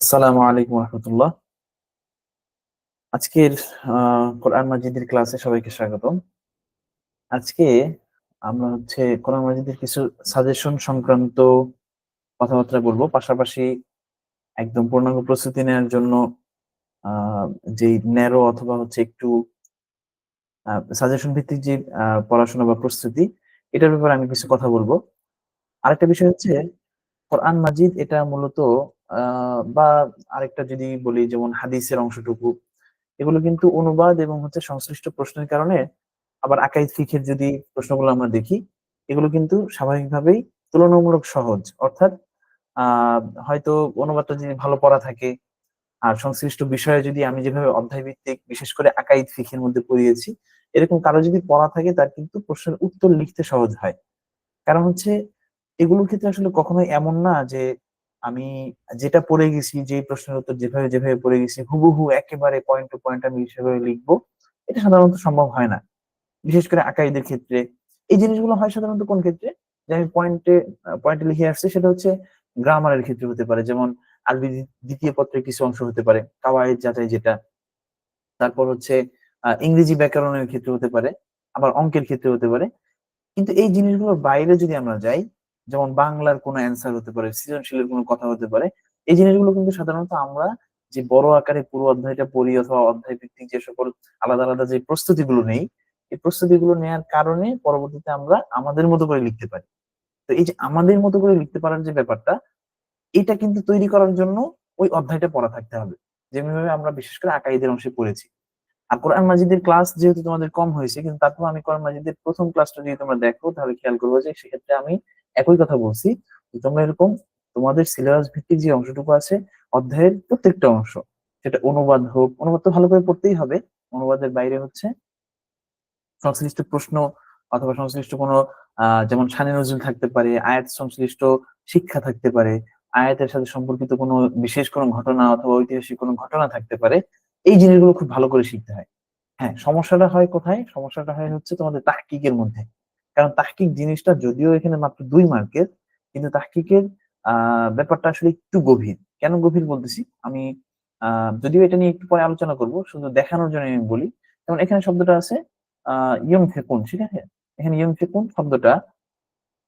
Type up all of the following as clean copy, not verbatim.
আসসালামু আলাইকুম রহমতুল্লাহ। আজকের কোরআন মাজিদের ক্লাসে সবাইকে স্বাগতম। আজকে আমরা কোরআন মাজিদের কিছু সাজেশন সংক্রান্ত কথাবার্তা বলবো, পাশাপাশি একদম পূর্ণাঙ্গ প্রস্তুতি নেওয়ার জন্য আহ যে ন্যারো অথবা একটু সাজেশন ভিত্তিক যে পড়াশোনা বা প্রস্তুতি, এটার ব্যাপারে আমি কিছু কথা বলবো। আরেকটা বিষয় হচ্ছে, কোরআন মাজিদ এটা মূলত বা আরেকটা যদি বলি, যেমন হাদিসের অংশটুকু, এগুলো কিন্তু অনুবাদ এবং সংশ্লিষ্ট প্রশ্নের কারণে, আবার আকাইদ ফিকহের যদি প্রশ্নগুলো আমরা দেখি, এগুলো কিন্তু স্বাভাবিকভাবেই তুলনামূলক সহজ। অর্থাৎ আহ হয়তো অনুবাদটা যদি ভালো পড়া থাকে, আর সংশ্লিষ্ট বিষয়ে যদি আমি যেভাবে অধ্যায় ভিত্তিক বিশেষ করে আকাইদ ফিকহের মধ্যে পড়িয়েছি, এরকম কারো যদি পড়া থাকে, তার কিন্তু প্রশ্নের উত্তর লিখতে সহজ হয়। কারণ এগুলোর ক্ষেত্রে আসলে কখনোই এমন না যে আমি যেটা পড়ে গেছি, যে প্রশ্নের উত্তর যেভাবে যেভাবে পড়ে গেছি হুবহু একেবারে পয়েন্ট টু পয়েন্ট আমি সেভাবে লিখবো, এটা সাধারণত সম্ভব হয় না। বিশেষ করে আকাইদের ক্ষেত্রে এই জিনিসগুলো হয় সাধারণত কোন ক্ষেত্রে, যে আমি পয়েন্টে পয়েন্টে লিখে আসছি, সেটা গ্রামারের ক্ষেত্রে হতে পারে, যেমন আরবি দ্বিতীয় পত্রের কিছু অংশ হতে পারে, কাওয়াইদ যাচাই যেটা। তারপর ইংরেজি ব্যাকরণের ক্ষেত্রে হতে পারে, আবার অঙ্কের ক্ষেত্রে হতে পারে। কিন্তু এই জিনিসগুলোর বাইরে যদি আমরা যাই, যেমন বাংলার কোনো অ্যান্সার হতে পারে, সৃজনশীলের কোনো কথা হতে পারে, এই জিনিসগুলো কিন্তু সাধারণত আমরা যে বড় আকারে পুরো অধ্যায়টা পড়ি অথবা অধ্যায় ভিত্তিক যে সকল আলাদা আলাদা যে প্রস্তুতিগুলো নেই, এই প্রস্তুতিগুলো নেওয়ার কারণে পরবর্তীতে আমরা আমাদের মতো করে লিখতে পারি। তো এই যে আমাদের মতো করে লিখতে পারার যে ব্যাপারটা, এটা কিন্তু তৈরি করার জন্য ওই অধ্যায়টা পড়া থাকতে হবে, যেভাবে আমরা বিশেষ করে আকাইদের অংশে পড়েছি। আর কোরআন মাজিদের ক্লাস যেহেতু তোমাদের কম হয়েছে, কিন্তু তারপর আমি কোরআন মাজিদের প্রথম ক্লাসটা যদি তোমরা দেখো, তাহলে খেয়াল করবো যে সেক্ষেত্রে আমি একই কথা বলছি, যে তোমরা এরকম তোমাদের সিলেবাস ভিত্তিক যে অংশটুকু আছে, অধ্যায়ের প্রত্যেকটা অংশ, সেটা অনুবাদ হোক, অনুবাদ তো ভালো করে পড়তেই হবে। অনুবাদের বাইরে সংশ্লিষ্ট প্রশ্ন অথবা সংশ্লিষ্ট কোনো যেমন শানে নজরুল থাকতে পারে, আয়াত সংশ্লিষ্ট শিক্ষা থাকতে পারে, আয়াতের সাথে সম্পর্কিত কোনো বিশেষ কোনো ঘটনা অথবা ঐতিহাসিক কোনো ঘটনা থাকতে পারে। এই জিনিসগুলো খুব ভালো করে শিখতে হয়। হ্যাঁ, সমস্যাটা হয় কোথায়? সমস্যাটা হয় তোমাদের তাহকিকের মধ্যে। কারণ তাহকিক জিনিসটা যদিও এখানে মাত্র 2 মার্কের, কিন্তু তাহকিকের ব্যাপারটা আসলে একটু গভীর। কেন গভীর বলতেছি আমি, যদিও এটা নিয়ে একটু পরে আলোচনা করব, শুধু দেখানোর জন্য আমি বলি। যেমন এখানে শব্দটা আছে ইয়ম ফেকুন, ঠিক আছে? এখানে ইয়ম ফেকুন শব্দটা,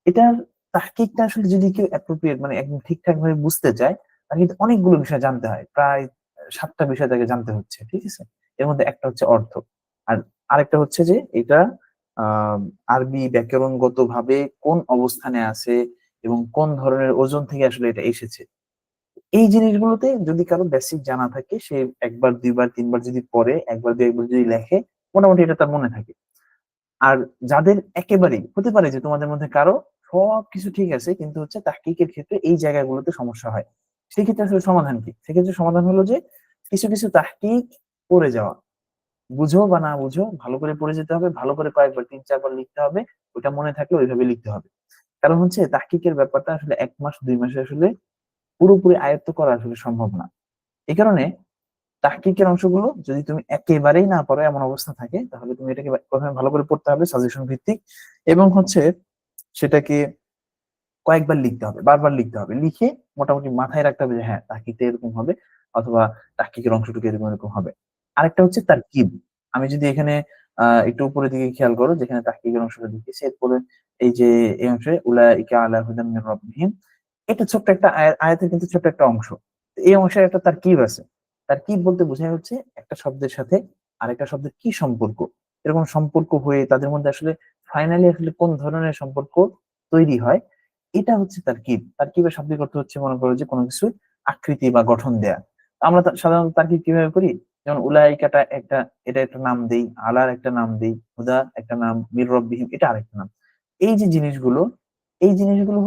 এটার তাহকিকটা আসলে যদি কেউ অ্যাপ্রোপ্রিয়েট মানে একদম ঠিকঠাক ভাবে বুঝতে চায়, তাহলে কিন্তু অনেকগুলো বিষয় জানতে হয়, প্রায় 7টা বিষয় তাকে জানতে হচ্ছে, ঠিক আছে? এর মধ্যে একটা হচ্ছে অর্থ, আর আরেকটা হচ্ছে যে এটা আহ আরবি ব্যাকরণগত ভাবে কোন অবস্থানে আছে এবং কোন ধরনের ওজন থেকে আসলে এটা এসেছে। এই জিনিসগুলোতে যদি কারো বেসিক জানা থাকে, সে একবার দুইবার তিনবার যদি পড়ে, একবার দুই একবার যদি লেখে, মোটামুটি এটা তার মনে থাকে। আর যাদের একেবারেই হতে পারে যে তোমাদের মধ্যে কারো সবকিছু ঠিক আছে, কিন্তু তাহকিকের ক্ষেত্রে এই জায়গাগুলোতে সমস্যা হয়, সেক্ষেত্রে আসলে সমাধান কি? সেক্ষেত্রে সমাধান হলো যে কিছু কিছু তাহকিক পড়ে যাওয়া, বুঝো বা না বুঝো ভালো করে পড়ে যেতে হবে, ভালো করে কয়েকবার 3-4 বার লিখতে হবে, ওটা মনে থাকলে ওইভাবে লিখতে হবে। কারণ তাহকিকের ব্যাপারটা আসলে 1 মাস 2 মাসে আসলে পুরোপুরি আয়ত্ত করা আসলে সম্ভব না। এই কারণে তাহকিকের অংশগুলো যদি তুমি একেবারেই না পারো, এমন অবস্থা থাকে, তাহলে তুমি এটাকে প্রথমে ভালো করে পড়তে হবে সাজেশন ভিত্তিক, এবং সেটাকে কয়েকবার লিখতে হবে, বারবার লিখতে হবে, লিখে মোটামুটি মাথায় রাখতে হবে যে হ্যাঁ, তাহকিকটা এরকম হবে, অথবা তাহকিকের অংশটুকু এরকম এরকম হবে। আরেকটা হচ্ছে তারকিব। আমি যদি এখানে একটু উপরের দিকে খেয়াল করো, যেখানে তাহকিকের অংশটা লিখেছি, এরপরে এই যে এই অংশে উলাইকা আলা হুদাম মির রাব্বিহিম, এটা ছোট্ট একটা আয়াতের কিন্তু ছোট্ট একটা অংশ। তো এই অংশের একটা তারকিব আছে। তারকিব বলতে বোঝায় একটা শব্দের সাথে আরেকটা শব্দের কি সম্পর্ক, এরকম সম্পর্ক হয়ে তাদের মধ্যে আসলে ফাইনালি আসলে কোন ধরনের সম্পর্ক তৈরি হয়, এটা হচ্ছে তারকিব। তারকিবের শাব্দিক অর্থ মনে করো যে কোনো কিছু আকৃতি বা গঠন দেয়া। আমরা সাধারণত তারকিব কিভাবে করি? যেমন উলাইকাটা একটা, এটা একটা নাম দেই, আলার একটা নাম দেই, হুদা একটা নাম, মির রব্বিহিম এটা আরেকটা নাম। এই যে জিনিসগুলো, এই জিনিসগুলো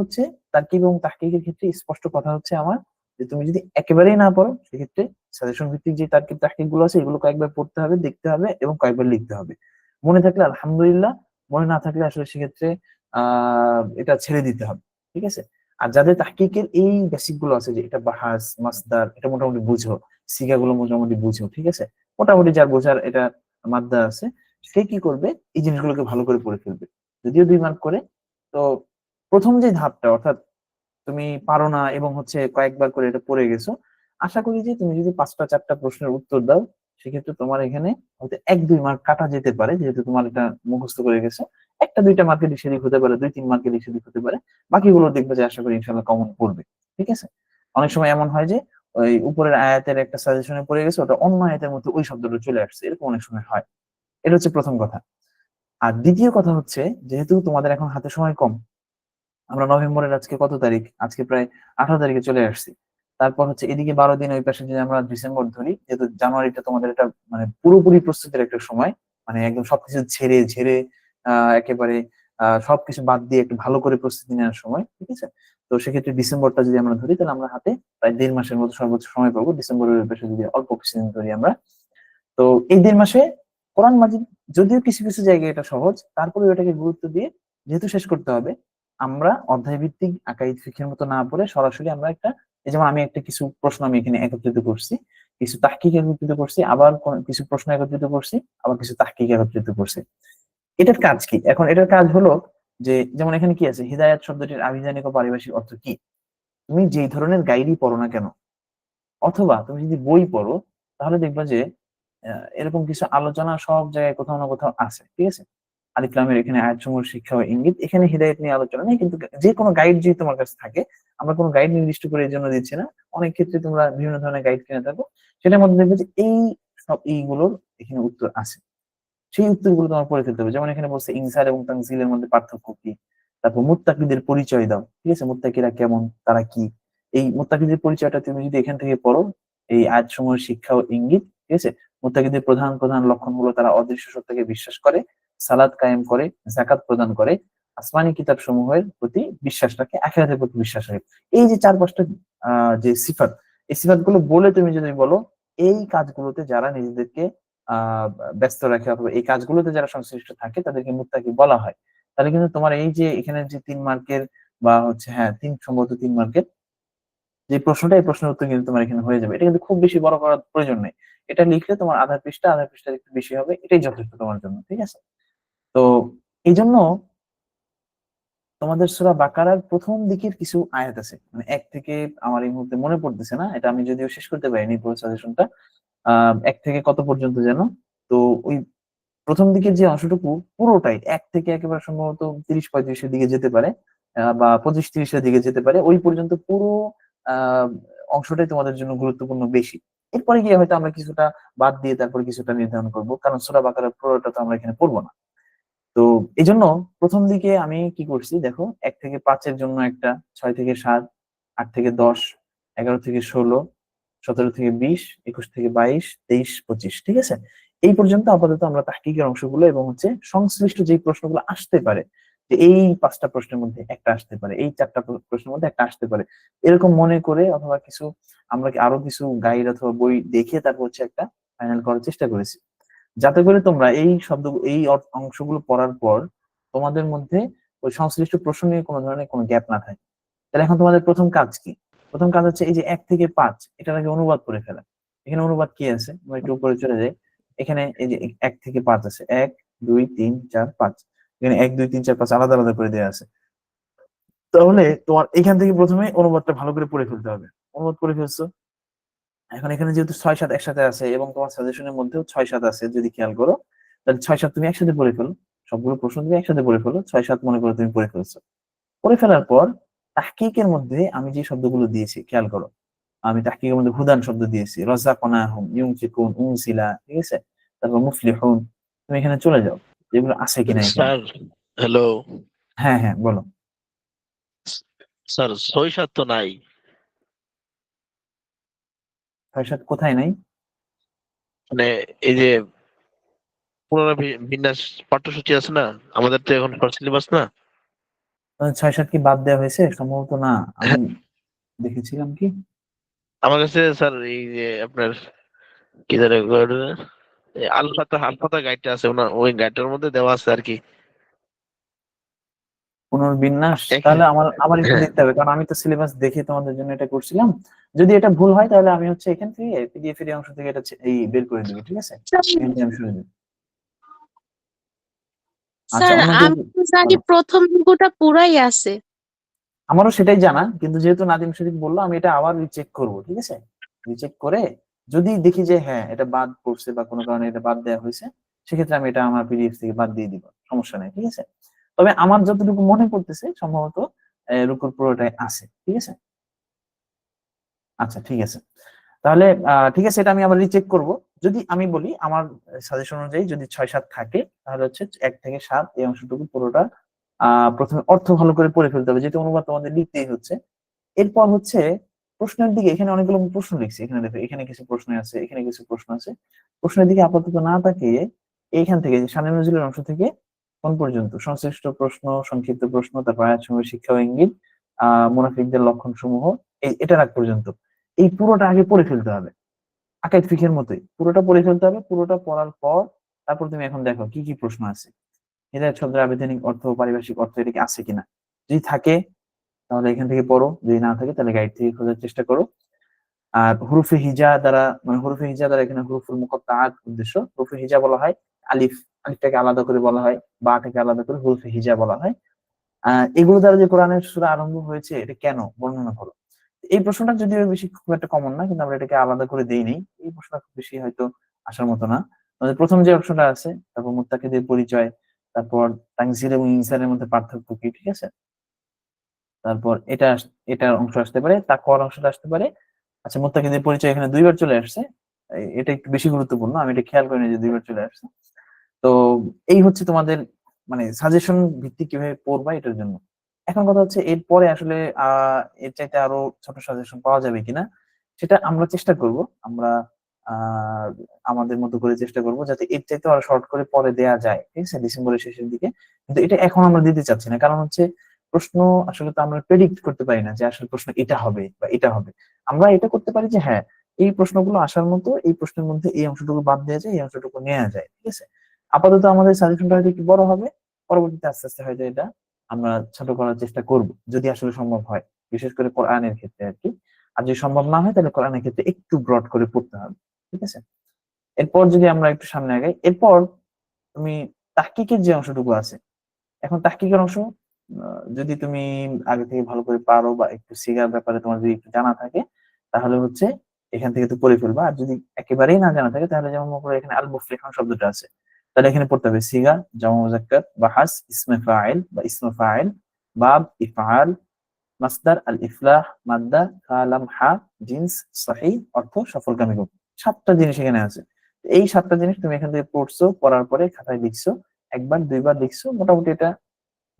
তারকিব এবং তাহকিকের ক্ষেত্রে স্পষ্ট কথা আমার, যে তুমি যদি একেবারেই না পারো, সেক্ষেত্রে সাজেশন ভিত্তিক যে তারকিব তাহকিক গুলো আছে, এগুলো কয়েকবার পড়তে হবে, দেখতে হবে এবং কয়েকবার লিখতে হবে। মনে থাকলে আলহামদুলিল্লাহ, মনে না থাকলে আসলে সেক্ষেত্রে এটা ছেড়ে দিতে হবে, ঠিক আছে? আর যাদের তাহকিকের এই বেসিক গুলো আছে, যে এটা বাহাস মাসদার, এটা মোটামুটি বুঝো, সিগা গুলো মোটামুটি বুঝো, ঠিক আছে? মোটামুটি যার বোঝার এটা মাদ্দা আছে, সে কি করবে, এই জিনিসগুলোকে ভালো করে পড়ে ফেলবে। যদিও 2 মার্ক করে, তো প্রথম যে ধাপটা, অর্থাৎ তুমি পারো না এবং কয়েকবার করে এটা পড়ে গেছো, আশা করি যে তুমি যদি 5টা 4টা প্রশ্নের উত্তর দাও, সেক্ষেত্রে তোমার এখানে হয়তো 1-2 মার্ক কাটা যেতে পারে, যেহেতু তোমার এটা মুখস্থ করে গেছে। 1-2টা মার্কের দিক সেদিক হতে পারে, 2-3 মার্কের দিক সেদিক হতে পারে। বাকিগুলো দেখবে যে আশা করি ইনশাল্লাহ কমন পড়বে। ঠিক আছে? অনেক সময় এমন হয় যে ওই উপরের আয়াতের একটা সাজেশনে পড়ে গেছে, ওটা অন্য আয়াতের মধ্যে ওই শব্দটা চলে আসছে, এরকম অনেক সময় হয়। এটা হচ্ছে প্রথম কথা। আর দ্বিতীয় কথা হচ্ছে, যেহেতু তোমাদের এখন হাতে সময় কম, আমরা নভেম্বরের আজকে কত তারিখ, আজকে প্রায় 18 তারিখে চলে আসছি। তারপর হচ্ছে এদিকে 12 দিন, ওই পাশে যদি আমরা ডিসেম্বর ধরি, যেহেতু জানুয়ারিটা তোমাদের একটা মানে পুরোপুরি প্রস্তুতির একটা সময়, মানে একদম সবকিছু ঝেড়ে ঝেড়ে একেবারে সবকিছু বাদ দিয়ে একটু ভালো করে প্রস্তুতি নেওয়ার সময়। ঠিক আছে? তো সেক্ষেত্রে ডিসেম্বরটা যদি আমরা ধরি, তাহলে আমরা হাতে প্রায় 1.5 মাসের মতো সর্বোচ্চ সময় পাবো। ডিসেম্বরের ওই পাশে যদি অল্প কিছুদিন ধরি আমরা, তো এই 1.5 মাসে কোরআন মাজিদ, যদিও কিছু কিছু জায়গায় এটা সহজ, তারপরে ওটাকে গুরুত্ব দিয়ে যেহেতু শেষ করতে হবে, আমরা অধ্যায় ভিত্তিক আকাইদ ফিকহের মতো না পড়ে সরাসরি আমরা একটা, এই যেমন আমি একটা কিছু প্রশ্ন আমি এখানে একত্রিত করছি, কিছু তাহকিক একত্রিত করছি, আবার কিছু প্রশ্ন একত্রিত করছি, আবার কিছু তাহকিক একত্রিত করছি। এটার কাজ কি? এখন এটার কাজ হলো যে, যেমন এখানে কি আছে, হিদায়াত শব্দটির আভিধানিক ও পারিভাষিক অর্থ কি? তুমি যেই ধরনের গাইডই পড়ো না কেন, অথবা তুমি যদি বই পড়ো, তাহলে দেখবা যে এরকম কিছু আলোচনা সব জায়গায় কোথাও না কোথাও আছে। ঠিক আছে? আল ইসলামের এখানে আয়াতসমূহ শিক্ষা ও ইঙ্গিত, এখানে হিদায়ত নিয়ে আলোচনা নেই, কিন্তু যে কোনো গাইড যদি তোমার কাছে থাকে, আমরা কোনো গাইড নির্দিষ্ট করে এই জন্য দিচ্ছি না, অনেক ক্ষেত্রে তোমরা বিভিন্ন ধরনের গাইড কিনে থাকো, সেটার মধ্যে দেখবে যে এই সব এইগুলোর এখানে উত্তর আছে। সেই উত্তরগুলো তোমার পড়ে ফেলতে হবে। যেমন এখানে বলছে ইনসার এবং তানজিলের মধ্যে পার্থক্য কি, তারপর মুত্তাকিদের পরিচয় দাও। ঠিক আছে? মুত্তাকিরা কেমন, তারা কি, এই মুত্তাকিদের পরিচয়টা তুমি যদি এখান থেকে পড়ো, এই আয়াত সমূহের শিক্ষা ও ইঙ্গিত। ঠিক আছে? মুত্তাকিদের প্রধান প্রধান লক্ষণ হলো তারা অদৃশ্য সত্যকে বিশ্বাস করে, সালাত কায়েম করে, যাকাত প্রদান করে, আসমানি কিতাব সমূহের প্রতি বিশ্বাস রাখে, আখিরাতের প্রতি বিশ্বাস রাখে। এই যে 4-5টা যে সিফাত, এই সিফাত গুলো বলে তুমি যদি বলো, এই কাজগুলোতে যারা নিজেদেরকে আহ ব্যস্ত রাখে, অথবা এই কাজগুলোতে যারা সংশ্লিষ্ট থাকে, তাদেরকে মুত্তাকি বলা হয়। তাহলে কিন্তু তোমার এই যে এখানে যে 3 মার্কের, বা হচ্ছে হ্যাঁ সম্ভবত 3 মার্কের যে প্রশ্নটা, এই প্রশ্নের উত্তর কিন্তু তোমার এখানে হয়ে যাবে। এটা কিন্তু খুব বেশি বড় করার প্রয়োজন নেই। এটা লিখলে তোমার আধা পৃষ্ঠার একটু বেশি হবে, এটাই যথেষ্ট তোমার জন্য। ঠিক আছে? তো এই জন্য তোমাদের সূরা বাকারার প্রথম দিকের কিছু আয়াত আছে, মানে 1 থেকে, আমার এই মুহূর্তে মনে পড়তেছে না, এটা আমি যদিও শেষ করতে পারিনি পুরো সাজেশনটা, 1 থেকে কত পর্যন্ত যেন। তো ওই প্রথম দিকের যে অংশটুকু, পুরোটাই 1 থেকে একেবারে সম্ভবত 30-35-এর দিকে যেতে পারে, বা 25-30-এর দিকে যেতে পারে, ওই পর্যন্ত পুরো আহ অংশটাই তোমাদের জন্য গুরুত্বপূর্ণ বেশি। এরপরে গিয়ে হয়তো আমরা কিছুটা বাদ দিয়ে তারপরে কিছুটা নির্ধারণ করব, কারণ সূরা বাকারার পুরোটা তো আমরা এখানে পড়বো না। তো এই জন্য প্রথম দিকে আমি কি করছি দেখো, 1 থেকে 5-এর জন্য একটা, 6 থেকে 7, 8 থেকে 10, 11 থেকে 16, 17 থেকে 20, 21 থেকে 22, 23, 25। ঠিক আছে? এই পর্যন্ত আপাতত আমরা তাহকিকের অংশগুলো এবং হচ্ছে সংশ্লিষ্ট যে প্রশ্নগুলো আসতে পারে, যে এই 5টা প্রশ্নের মধ্যে একটা আসতে পারে, এই 4টা প্রশ্নের মধ্যে একটা আসতে পারে, এরকম মনে করে, অথবা কিছু আমরা আরো কিছু গাইড অথবা বই দেখে তারপর হচ্ছে একটা ফাইনাল করার চেষ্টা করেছি, যাতে করে তোমরা এই শব্দ, এই অংশগুলো পড়ার পর তোমাদের মধ্যে ওই সংশ্লিষ্ট প্রশ্ন নিয়ে কোনো ধরনের কোনো গ্যাপ না থাকে। তাহলে এখন তোমাদের প্রথম কাজ কি? প্রথম কাজ হচ্ছে এই যে 1 থেকে 5, এটার আগে অনুবাদ করে ফেলা। এখানে অনুবাদ কি আছে, আমরা একটু উপরে চলে যাই। এখানে এই যে 1 থেকে 5 আছে, 1 2 3 4 5, এখানে 1 2 3 4 5 আলাদা আলাদা করে দেওয়া আছে। তাহলে তোমার এখান থেকে প্রথমে অনুবাদটা ভালো করে পড়ে ফেলতে হবে। অনুবাদ করে ফেলছো, এখন এখানে যেহেতু 6 7 একসাথে আছে, এবং তোমার সাজেশনের মধ্যেও 6 7 আছে, যদি খেয়াল করো, তাহলে 6 7 তুমি একসাথে পড়ে ফেলো। সবগুলো প্রশ্ন তুমি একসাথে পড়ে ফেলো, 6 7 মনে করো তুমি পড়ে ফেলছো। পড়ে ফেলার পর তাহকিকের মধ্যে আমি যে শব্দগুলো দিয়েছি খেয়াল করো, আমি তাহকিকের মধ্যে হুদান শব্দ দিয়েছি, রাযাকনাহুম, ইউনফিকুন, উনসিলা। ঠিক আছে? তারপর মুফলিহুন। তুমি এখানে চলে যাও, যেগুলো আছে কিনা এখানে। Sir, hello. হ্যাঁ হ্যাঁ, বলো। স্যার, 6 7 তো নাই। 6 7 কোথায় নাই? মানে এই যে পুনরাবিন্যাস পাঠ্যসূচি আছে না, আমাদের তো এখন ফার্স্ট সিলেবাস না। 6 7 কি বাদ দেওয়া হয়েছে? সম্ভবত না, আমি দেখেছিলাম কি। আমার কাছে স্যার এই যে আপনার কি ধরে আলফাতা গাইডটা আছে, ওই গাইডটার মধ্যে দেওয়া আছে আর কি। পুনর্বিন্যাস, এক- তাহলে আমার আমার একটু হ্যাঁ, দেখতে হবে, কারণ আমি তো সিলেবাস দেখে তোমাদের জন্য এটা করছিলাম। যদি এটা ভুল হয়, তাহলে আমি হচ্ছে এখান থেকে পিডিএফ এর অংশ থেকে এটা এই বের করে দিবি। ঠিক আছে? এখান থেকে আমি সরে দিবি। আচ্ছা, স্যার, অন্য কেউ আমি তো জানি বলো। প্রথম দিকটা পুরাই আছে। আমারও সেটাই জানা, কিন্তু যেহেতু নাদিম শরীফ বললো, আমি এটা আবার চেক করবো। ঠিক আছে? রিচেক করে যদি দেখি যে হ্যাঁ এটা বাদ পড়ছে বা কোনো কারণে এটা বাদ দেওয়া হয়েছে, সেক্ষেত্রে আমি এটা আমার পিডিএফ থেকে বাদ দিয়ে দিব, সমস্যা নেই, ঠিক আছে। তবে আমার যতটুকু মনে পড়তেছে সম্ভবত রুকুর পুরোটাই আছে, ঠিক আছে। আচ্ছা ঠিক আছে, তাহলে ঠিক আছে, এটা আমি আবার রিচেক করব। যদি আমি বলি আমার সাজেশন অনুযায়ী যদি 6-7 থাকে, তাহলে হচ্ছে 1 থেকে 7 এই অংশটুকু পুরোটা প্রথমে অর্থ ভালো করে পড়ে ফেলতে হবে, যেহেতু অনুবাদ তোমাদের লিখতেই হচ্ছে। এরপর হচ্ছে প্রশ্নের দিকে, এখানে অনেকগুলো প্রশ্ন লিখছি, এখানে দেখো এখানে কিছু প্রশ্ন আছে, এখানে কিছু প্রশ্ন আছে। প্রশ্নের দিকে আপাতত না তাকিয়ে এইখান থেকে যে সামনে নজরুলের অংশ থেকে কোন পর্যন্ত সংশ্লিষ্ট প্রশ্ন, সংক্ষিপ্ত প্রশ্ন, তারপর আয়াতসমূহের শিক্ষা ও ইঙ্গিত, মুনাফিকদের লক্ষণ সমূহ, এটা রাখ পর্যন্ত এই পুরোটা আগে পড়ে ফেলতে হবে। আকাইদ ফিকহের মতোই পুরোটা পড়ে ফেলতে হবে। পুরোটা পড়ার পর তারপর তুমি এখন দেখো কি কি প্রশ্ন আছে। হেদায়েত শব্দের আবিধানিক অর্থ, পারিভাষিক অর্থ এটা কি আছে কিনা। যদি থাকে তাহলে এখান থেকে পড়ো, যদি না থাকে তাহলে গাইড থেকে খোঁজার চেষ্টা করো। আর হুরুফে হিজা দ্বারা, মানে হুরুফে হিজা দ্বারা এখানে হুরুফুল মুকাত্তাআত উদ্দেশ্য। হুরুফে হিজা বলা হয় আলিফ, আলিফটাকে আলাদা করে বলা হয়, বাটাকে আলাদা করে হুরুফে হিজা বলা হয়। এগুলো দ্বারা যে কোরআনের সূরা আরম্ভ হয়েছে এটা কেন বর্ণনা করো। এই প্রশ্নটা যদিও বেশি খুব একটা কমন না, কিন্তু আমরা এটাকে আলাদা করে দেই নেই, এই প্রশ্নটা খুব বেশি হয়তো আসার মতো না। আমাদের প্রথম যে অপশনটা আছে, তারপর মুত্তাকিদের পরিচয়, তারপর তানজিল এবং ইনসানের মধ্যে পার্থক্য কি, ঠিক আছে। তারপর এটার অংশ আসতে পারে, তাকওয়ার অংশটা আসতে পারে। আচ্ছা, মুত্তাকিদের পরিচয় এখানে 2 বার চলে আসছে, এটা একটু বেশি গুরুত্বপূর্ণ, আমি এটা খেয়াল করিনি যে 2 বার চলে আসছে। তো এই হচ্ছে তোমাদের মানে সাজেশন ভিত্তিক কিভাবে পড়বা এটার জন্য। এখন কথা হচ্ছে এরপরে আসলে এর চাইতে আরো ছোট সাজেশন পাওয়া যাবে কিনা, সেটা আমরা চেষ্টা করব। আমরা আহ আমাদের মতো করে চেষ্টা করব যাতে এর চাইতে আরো শর্ট করে পরে দেয়া যায়, ঠিক আছে, ডিসেম্বরের শেষের দিকে। কিন্তু এটা এখন আমরা দিতে চাচ্ছি না, কারণ হচ্ছে প্রশ্ন আসলে তো আমরা প্রেডিক্ট করতে পারি না যে আসলে প্রশ্ন এটা হবে বা এটা হবে। আমরা এটা করতে পারি যে হ্যাঁ, এই প্রশ্নগুলো আসার মতো, এই প্রশ্নের মধ্যে এই অংশটুকু বাদ দেওয়া যায়, এই অংশটুকু নেওয়া যায়, ঠিক আছে। আপাতত আমাদের সাজেশনটা হয়তো একটু বড় হবে, পরবর্তীতে আস্তে আস্তে হয়তো এটা আমরা ছোট করার চেষ্টা করব, যদি আসলে সম্ভব হয়, বিশেষ করে কোরআনের ক্ষেত্রে আর কি। আর যদি সম্ভব না হয় তাহলে কোরআনের ক্ষেত্রে একটু ব্রড করে পড়তে হবে, ঠিক আছে। এরপর যদি আমরা একটু সামনে আগাই, এরপর তুমি তাহকিকের যে অংশটুকু আছে, এখন তাহকিকের অংশ যদি তুমি আগে থেকে ভালো করে পারো বা একটু সিগার ব্যাপারে তোমার যদি একটু জানা থাকে, তাহলে হচ্ছে এখান থেকে তো পড়ে ফেলবা। আর যদি একেবারেই না জানা থাকে, তাহলে যেমন মনে করো এখানে আল মুফলিহুন শব্দটা আছে, তাহলে এখানে পড়তে হবে সিগা, জামা মুযাক্কার, বাহাস, ইসমে ফাইল বা ইসমে ফাইল, বাব, ইফআল, মাসদার, আল ইফলাহ, মাদ্দা, কালাম, হা, জিন্স, সহিহ, অর্থ, সফলকামী রূপ। 7টা জিনিস এখানে আছে। এই 7টা জিনিস তুমি এখান থেকে পড়ছো, পড়ার পরে খাতায় লিখছো, একবার 2 বার লিখছো, মোটামুটি এটা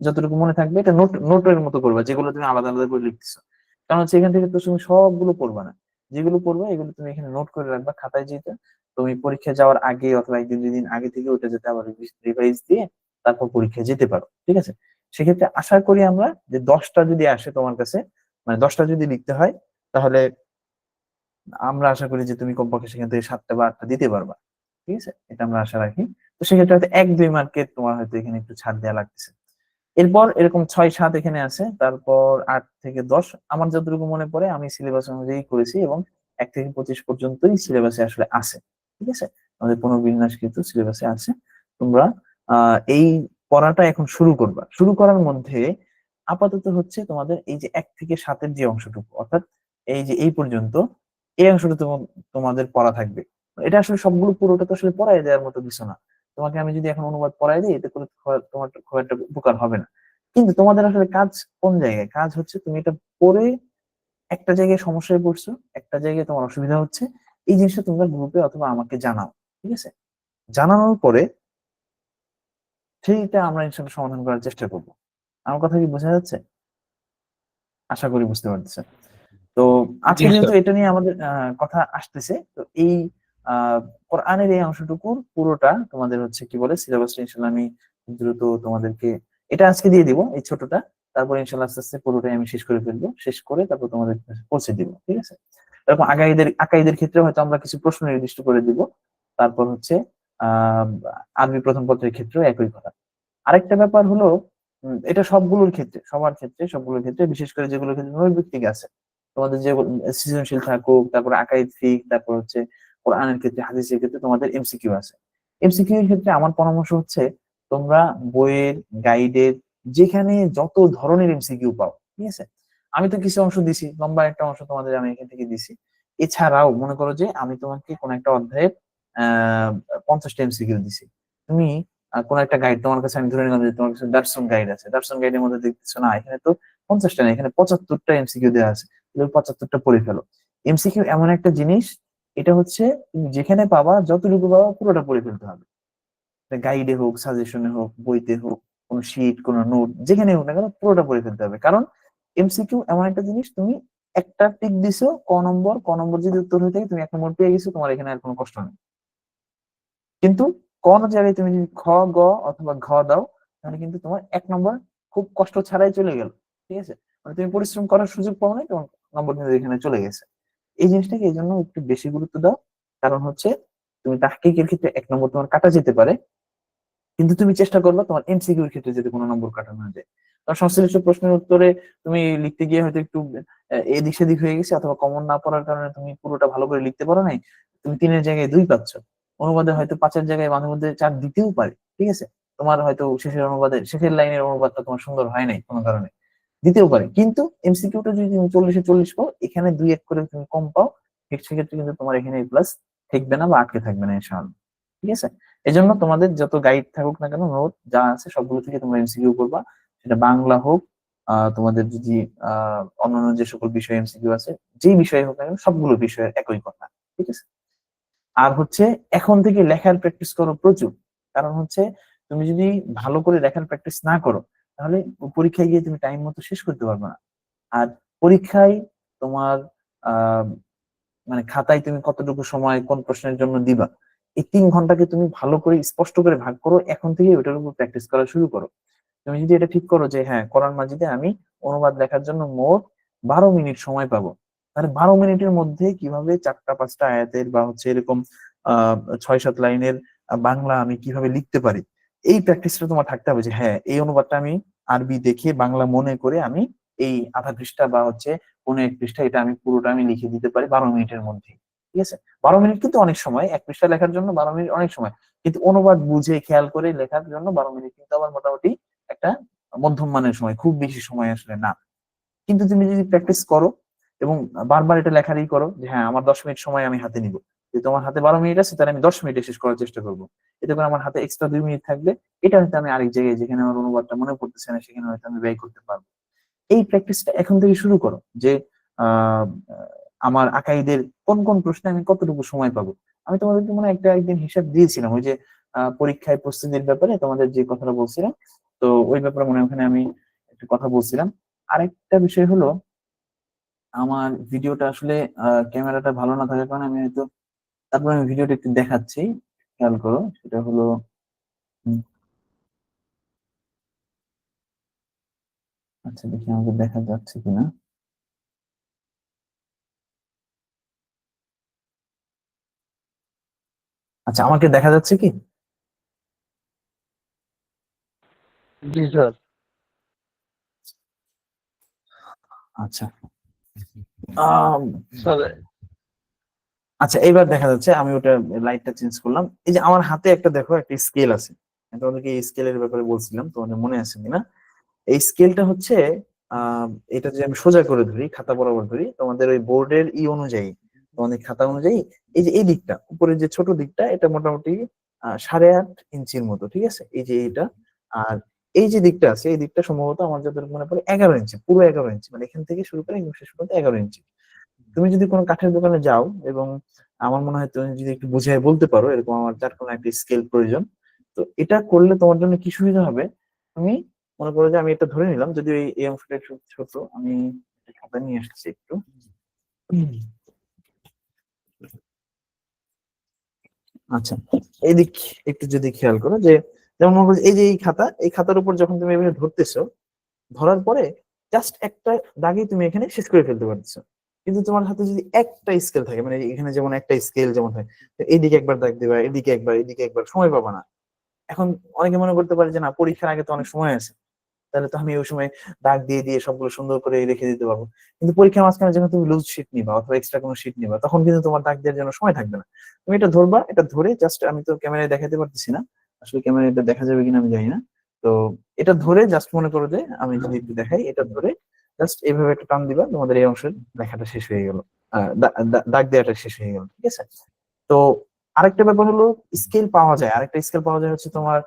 যতটুকু মনে থাকবে এটা নোটের মতো করবা, যেগুলো তুমি আলাদা আলাদা করে লিখতেছো। কারণ হচ্ছে এখান থেকে তো তুমি সবগুলো পড়বা না, যেগুলো পড়বা এগুলো তুমি এখানে নোট করে রাখবা খাতায়, যেটা তুমি পরীক্ষা যাওয়ার আগে অথবা 1 দিন 2 দিন আগে থেকে ওটা যাতে আবার রিভাইজ দিয়ে তারপর পরীক্ষায় যেতে পারো, ঠিক আছে। সেক্ষেত্রে আশা করি আমরা যে 10টা যদি আসে তোমার কাছে, মানে 10টা যদি লিখতে হয়, তাহলে আমরা আশা করি যে তুমি কমপক্ষে সেখান থেকে 7টা বা 8টা দিতে পারবা, ঠিক আছে, এটা আমরা আশা রাখি। তো সেক্ষেত্রে হয়তো 1-2 মার্কের তোমার হয়তো এখানে একটু ছাড় দেওয়া লাগতেছে। এরপর এরকম 6-7 এখানে আছে, তারপর 8 থেকে 10 আমার যতটুকু মনে পড়ে আমি সিলেবাস অনুযায়ী করেছি, এবং 1 থেকে 25 পর্যন্তই সিলেবাসে আসলে আছে, ঠিক আছে। আমাদের পুনর্বিন্যাস কিন্তু সিলেবাসে আছে। তোমরা এই পড়াটা এখন শুরু করবা। শুরু করার মধ্যে আপাতত হচ্ছে তোমাদের এই যে 1 থেকে 7-এর যে অংশটুকু, অর্থাৎ এই যে এই পর্যন্ত, এই অংশটা তোমাদের পড়া থাকবে। এটা আসলে সবগুলো পুরোটা তো আসলে পড়াই দেওয়ার মতো কিছু না। তোমাকে আমি যদি এখন অনুবাদ পড়াই দিই, এতে করে তোমার খুব একটা উপকার হবে না। কিন্তু তোমাদের আসলে কাজ কোন জায়গায়, কাজ হচ্ছে তুমি এটা পড়ে একটা জায়গায় সমস্যায় পড়ছো, একটা জায়গায় তোমার অসুবিধা হচ্ছে, এই জিনিসটা তোমরা গ্রুপে অথবা আমাকে জানাও, ঠিক আছে। জানানোর পরে সেইটা আমরা ইনশাল্লাহ সমাধান করার চেষ্টা করবো। আমার কথা কি বোঝা যাচ্ছে? আশা করি বুঝতে পারতেছেন। তো জি আজকে যেহেতু স্যার। এটা নিয়ে আমাদের কথা আসতেছে, তো এই কোরআনের এই অংশটুকুর পুরোটা তোমাদের হচ্ছে কি বলে সিলেবাসটা ইনশাল্লাহ আমি দ্রুত তোমাদেরকে এটা আজকে দিয়ে দিব, এই ছোটটা। তারপর ইনশাল্লাহ আস্তে আস্তে পুরোটাই আমি শেষ করে ফেলবো, শেষ করে তারপর তোমাদের কাছে পৌঁছে দিব, ঠিক আছে। এরকম আকাইদের ক্ষেত্রে হয়তো আমরা কিছু প্রশ্ন নির্দিষ্ট করে দিব। তারপর হচ্ছে আহ আরবি প্রথম পত্রের ক্ষেত্রেও একই কথা। আরেকটা ব্যাপার হলো, এটা সবগুলোর ক্ষেত্রে, সবার ক্ষেত্রে, সবগুলোর ক্ষেত্রে, বিশেষ করে যেগুলোর ক্ষেত্রে নৈর্ব্যক্তিক আছে, তোমাদের যে সৃজনশীল থাকুক, তারপর আকাইদ ফিক, তারপর হচ্ছে কোরআনের ক্ষেত্রে, হাদিসের ক্ষেত্রে তোমাদের এমসিকিউ আছে। এমসিকিউ এর ক্ষেত্রে আমার পরামর্শ হচ্ছে তোমরা বইয়ের, গাইডের, যেখানে যত ধরনের এমসিকিউ পাও, ঠিক আছে। আমি তো কিছু অংশ দিছি, লম্বা একটা অংশ তোমাদের আমি এখান থেকে দিছি। এছাড়াও মনে করো যে আমি তোমাকে কোন একটা অধ্যায়ের 50টা এমসিকিউ দিছি, তুমি কোন একটা গাইড তোমার কাছে, আমি ধরে নিলাম যে তোমার কাছে দার্সন গাইড আছে, দার্সন গাইডের মধ্যে দেখতেছো না এখানে তো 50টা না, এখানে 75টা এমসিকিউ দেওয়া আছে, তুমি 75টা পড়ে ফেলো। এমসিকিউ এমন একটা জিনিস, এটা হচ্ছে তুমি যেখানে পাবা, যতটুকু পাবা পুরোটা পড়ে ফেলতে হবে। গাইডে হোক, সাজেশনে হোক, বইতে হোক, কোন শিট, কোন নোট, যেখানে হোক না কেন পুরোটা পড়ে ফেলতে হবে। কারণ এমসিকিউ এমন একটা জিনিস, তুমি একটা টিক দিছো ক নম্বর যদি উত্তর হয়ে থাকে, তুমি 1 নম্বর পেয়ে গেছো, তোমার এখানে আর কোনো কষ্ট নেই। কিন্তু কোন জায়গায় তুমি যদি খ, গ অথবা ঘ দাও, তাহলে কিন্তু তোমার 1 নম্বর খুব কষ্ট ছাড়াই চলে গেল। ঠিক আছে, মানে তুমি পরিশ্রম করার সুযোগ পাও না, তোমার নম্বর কিন্তু এখানে চলে গেছে। এই জিনিসটাকে এই জন্য একটু বেশি গুরুত্ব দাও। কারণ হচ্ছে তুমি তাহকিকের ক্ষেত্রে 1 নম্বর তোমার কাটা যেতে পারে, কিন্তু তুমি চেষ্টা করবে তোমার এমসিকিউর ক্ষেত্রে যাতে কোনো নম্বর কাটা না যায়। কারণ সংশ্লিষ্ট প্রশ্নের উত্তরে তুমি লিখতে গিয়ে হয়তো একটু এদিক সেদিক হয়ে গেছে, অথবা কমন না পড়ার কারণে তুমি পুরোটা ভালো করে লিখতে পারো নাই, তুমি 3-এর জায়গায় 2 পাচ্ছ। অনুবাদে হয়তো 5-এর জায়গায় মাঝে মধ্যে 4 দিতেও পারে। ঠিক আছে, তোমার হয়তো শেষের লাইনের অনুবাদটা তোমার সুন্দর হয় নাই কোনো কারণে, দিতেও পারে। কিন্তু এমসিকিউটা যদি তুমি 40-এ 40 পাও, এখানে 2-1 করে তুমি কম পাও, সেক্ষেত্রে কিন্তু তোমার এখানে প্লাস থাকবে না বা আটকে থাকবে না ইনশাআল্লাহ। ঠিক আছে, এই জন্য তোমাদের যত গাইড থাকুক না কেন, নোট যা আছে সবগুলো থেকে তোমরা এমসিকিউ করবা। সেটা বাংলা হোক, তোমাদের যদি অন্যান্য যে সকল বিষয় এমসিকিউ আছে, যেই বিষয়ে হোক না কেন, সবগুলো বিষয়ের একই কথা। ঠিক আছে, আর হচ্ছে এখন থেকে লেখার প্র্যাকটিস করো প্রচুর। কারণ হচ্ছে তুমি যদি ভালো করে লেখার প্র্যাকটিস না করো, তাহলে পরীক্ষায় গিয়ে তুমি টাইম মতো শেষ করতে পারবে না। আর পরীক্ষায় তোমার আহ মানে খাতায় তুমি কতটুকু সময় কোন প্রশ্নের জন্য দিবা, এই 3 ঘন্টাকে তুমি ভালো করে স্পষ্ট করে ভাগ করো, এখন থেকে ওইটার উপর প্র্যাকটিস করা শুরু করো। তুমি যদি এটা ঠিক করো যে হ্যাঁ, কোরআন মাজিদে আমি অনুবাদ লেখার জন্য মোট 12 মিনিট সময় পাবো, তাহলে 12 মিনিটের মধ্যে কিভাবে 4টা 5টা আয়াতের বা হচ্ছে এরকম 6-7 লাইনের বাংলা আমি কিভাবে লিখতে পারি, এই প্র্যাকটিসটা তোমার থাকতে হবে। যে হ্যাঁ, এই অনুবাদটা আমি আরবি দেখে বাংলা মনে করে আমি এই আধা পৃষ্ঠা বা হচ্ছে 15-1 পৃষ্ঠা, এটা আমি পুরোটা আমি লিখে দিতে পারি 12 মিনিটের মধ্যে। ঠিক আছে, 12 মিনিট কিন্তু অনেক সময়, 1 পৃষ্ঠা লেখার জন্য 12 মিনিট অনেক সময়, কিন্তু অনুবাদ বুঝে খেয়াল করে লেখার জন্য 12 মিনিট কিন্তু আবার মোটামুটি একটা মধ্যম মানের সময়, খুব বেশি সময় আসলে না। কিন্তু তুমি যদি প্র্যাকটিস করো এবং বারবার এটা লেখারই করো যে হ্যাঁ, আমার 10 মিনিট সময় আমি হাতে নিব, যে তোমার হাতে 12 মিনিট আছে, তাহলে আমি 10 মিনিটে শেষ করার চেষ্টা করবো। এতে করে আমার হাতে এক্সট্রা 2 মিনিট থাকবে, এটা হয়তো আমি আরেক জায়গায় যেখানে আমার অনুবাদটা মনে পড়তেছে না, সেখানে হয়তো আমি ব্যয় করতে পারবো। এই প্র্যাকটিসটা এখন থেকে শুরু করো যে আহ আমার আকাইদের কোন কোন প্রশ্নে আমি কতটুকু সময় পাবো। আমি তোমাদেরকে মনে হয় একদিন হিসাব দিয়েছিলাম, ওই যে পরীক্ষায় প্রস্তুতির ব্যাপারে তোমাদের যে কথাটা বলছিলাম, তো ওই ব্যাপারে মনে হয় ওখানে আমি একটা কথা বলছিলাম। আরেকটা বিষয় হলো, আমার ভিডিওটা আসলে ক্যামেরাটা ভালো না থাকার কারণে আমি হয়তো, তারপর আমি ভিডিওটা একটু দেখাচ্ছি, খেয়াল করো। সেটা হলো উম, আচ্ছা, দেখি আমাকে দেখা যাচ্ছে কিনা। আচ্ছা, আমাকে দেখা যাচ্ছে কি? জি স্যার। আচ্ছা, আম, স্যার, আচ্ছা এইবার দেখা যাচ্ছে। আমি ওটা লাইটটা চেঞ্জ করলাম। এই যে আমার হাতে একটা দেখো, একটা স্কেল আছে, আমি তোমাদেরকে এই স্কেলের ব্যাপারে বলছিলাম, তোমাদের মনে আছে কিনা। এই স্কেলটা হচ্ছে আহ এটা যদি আমি সোজা করে ধরি, খাতা বরাবর ধরি, তোমাদের ওই বোর্ডের অনুযায়ী, তোমাদের খাতা অনুযায়ী, এই যে এই দিকটা, উপরের যে ছোট দিকটা, এটা মোটামুটি 8.5 ইঞ্চির মতো। ঠিক আছে, এই যে এইটা। আর এই যে দিকটা আছে, এই দিকটা সম্ভবত আমার যতটুকু মনে পড়ে 11 ইঞ্চি, পুরো 11 ইঞ্চি, মানে এখান থেকে শুরু করে একদম শেষ পর্যন্ত 11 ইঞ্চি। তুমি যদি কোনো কাঠের দোকানে যাও এবং আমার মনে হয় তুমি যদি একটু বুঝিয়ে বলতে পারো এরকম আমার যার কোনো একটা স্কেল প্রয়োজন, তো এটা করলে তোমার জন্য কি সুবিধা হবে। তুমি মনে করো যে আমি এটা ধরে নিলাম, যদি এই অংশটা একটু ছোট, আমি একটা খাতা নিয়ে আসছি একটু। হুম। আচ্ছা, এইদিক একটু যদি খেয়াল করো যে, যেমন মনে করো যে এই যে এই খাতা, এই খাতার উপর যখন তুমি এভাবে ধরতেছো, ধরার পরে জাস্ট একটা দাগে তুমি এখানে শেষ করে ফেলতে পারছো। কিন্তু তোমার হাতে যদি একটা স্কেল থাকে, মানে এখানে যেমন একটা স্কেল যেমন হয়, তো এইদিকে একবার দাগ দিবা, এদিকে একবার, এদিকে একবার, সময় পাবা না। এখন অনেকে মনে করতে পারে যে না, পরীক্ষার আগে তো অনেক সময় আছে, তাহলে তো আমি ওই সময় দাগ দিয়ে দিয়ে সবগুলো সুন্দর করে রেখে দিতে পারবো। কিন্তু পরীক্ষার মাঝখানে যখন তুমি লুজ শিট নিবা অথবা এক্সট্রা কোনো শিট নিবা, তখন কিন্তু তোমার দাগ দেওয়ার জন্য সময় থাকবে না। তুমি এটা ধরবা, এটা ধরে জাস্ট, আমি তো ক্যামেরায় দেখাতে পারতেছি না, আসলে ক্যামেরায় এটা দেখা যাবে কিনা আমি জানি না। তো এটা ধরে জাস্ট মনে করো যে, আমি যদি একটু দেখাই, এটা ধরে জাস্ট এইভাবে একটা টান দিবা, তোমাদের এই অংশের লেখাটা শেষ হয়ে গেল, দাগ দেওয়াটা শেষ হয়ে গেল, ঠিক আছে। তো আরেকটা ব্যাপার হলো স্কেল পাওয়া যায়, আরেকটা স্কেল পাওয়া যায় হচ্ছে তোমার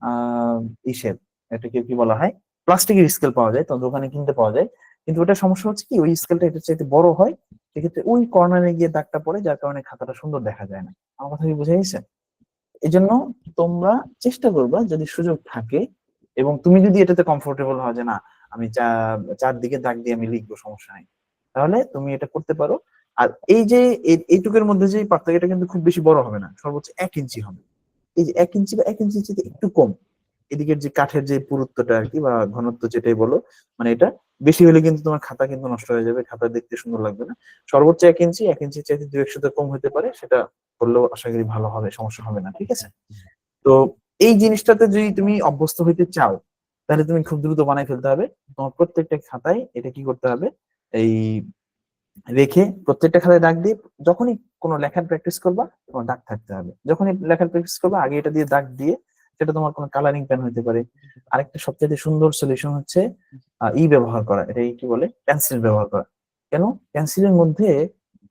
আহ ইসের, এটাকে কি বলা হয়, প্লাস্টিকের স্কেল পাওয়া যায়, তো দোকানে কিনতে পাওয়া যায়। কিন্তু ওটা সমস্যা হচ্ছে কি, ওই স্কেলটা এটার চাইতে বড় হয়, সেক্ষেত্রে ওই কর্নারে গিয়ে দাগটা পড়ে, যার কারণে খাতাটা সুন্দর দেখা যায় না। আমার কথা কি বুঝে গেছে? এই জন্য তোমরা চেষ্টা করবা যদি সুযোগ থাকে, এবং তুমি যদি এটাতে কমফোর্টেবল হও যে না আমি চারদিকে দাগ দিয়ে আমি লিখবো, সমস্যা নাই, তাহলে তুমি এটা করতে পারো। আর এই যে এইটুকের মধ্যে যে পার্থক্য, এটা কিন্তু খুব বেশি বড় হবে না, সর্বোচ্চ 1 ইঞ্চি হবে। এই যে 1 ইঞ্চি বা 1 ইঞ্চির চেয়ে একটু কম, এদিকের যে কাঠের যে পুরুত্বটা আর কি, বা ঘনত্ব যেটাই বলো, মানে এটা বেশি হলে কিন্তু তোমার খাতা কিন্তু নষ্ট হয়ে যাবে, খাতা দেখতে সুন্দর লাগবে না। সর্বোচ্চ 1 ইঞ্চি, 1 ইঞ্চির চাইতে 2-1 সুতো কম হতে পারে, সেটা করলেও আশা করি ভালো হবে, সমস্যা হবে না, ঠিক আছে। তো এই জিনিসটাতে যদি তুমি অভ্যস্ত হইতে চাও, তাহলে তুমি খুব দ্রুত বানাই ফেলতে হবে। তোমার প্রত্যেকটা খাতায় এটা কি করতে হবে, এই রেখে প্রত্যেকটা খাতায় দাগ দিয়ে, যখনই কোনো লেখার প্র্যাকটিস করবা তোমার দাগ থাকতে হবে, যখনই লেখার প্র্যাকটিস করবা আগে এটা দিয়ে দাগ দিয়ে, সেটা তোমার কোনো কালারিং পেন হতে পারে। আরেকটা সবচেয়ে সুন্দর সলিউশন হচ্ছে ব্যবহার করা, এটা কি বলে, পেন্সিল ব্যবহার করা। কেন? পেন্সিলের মধ্যে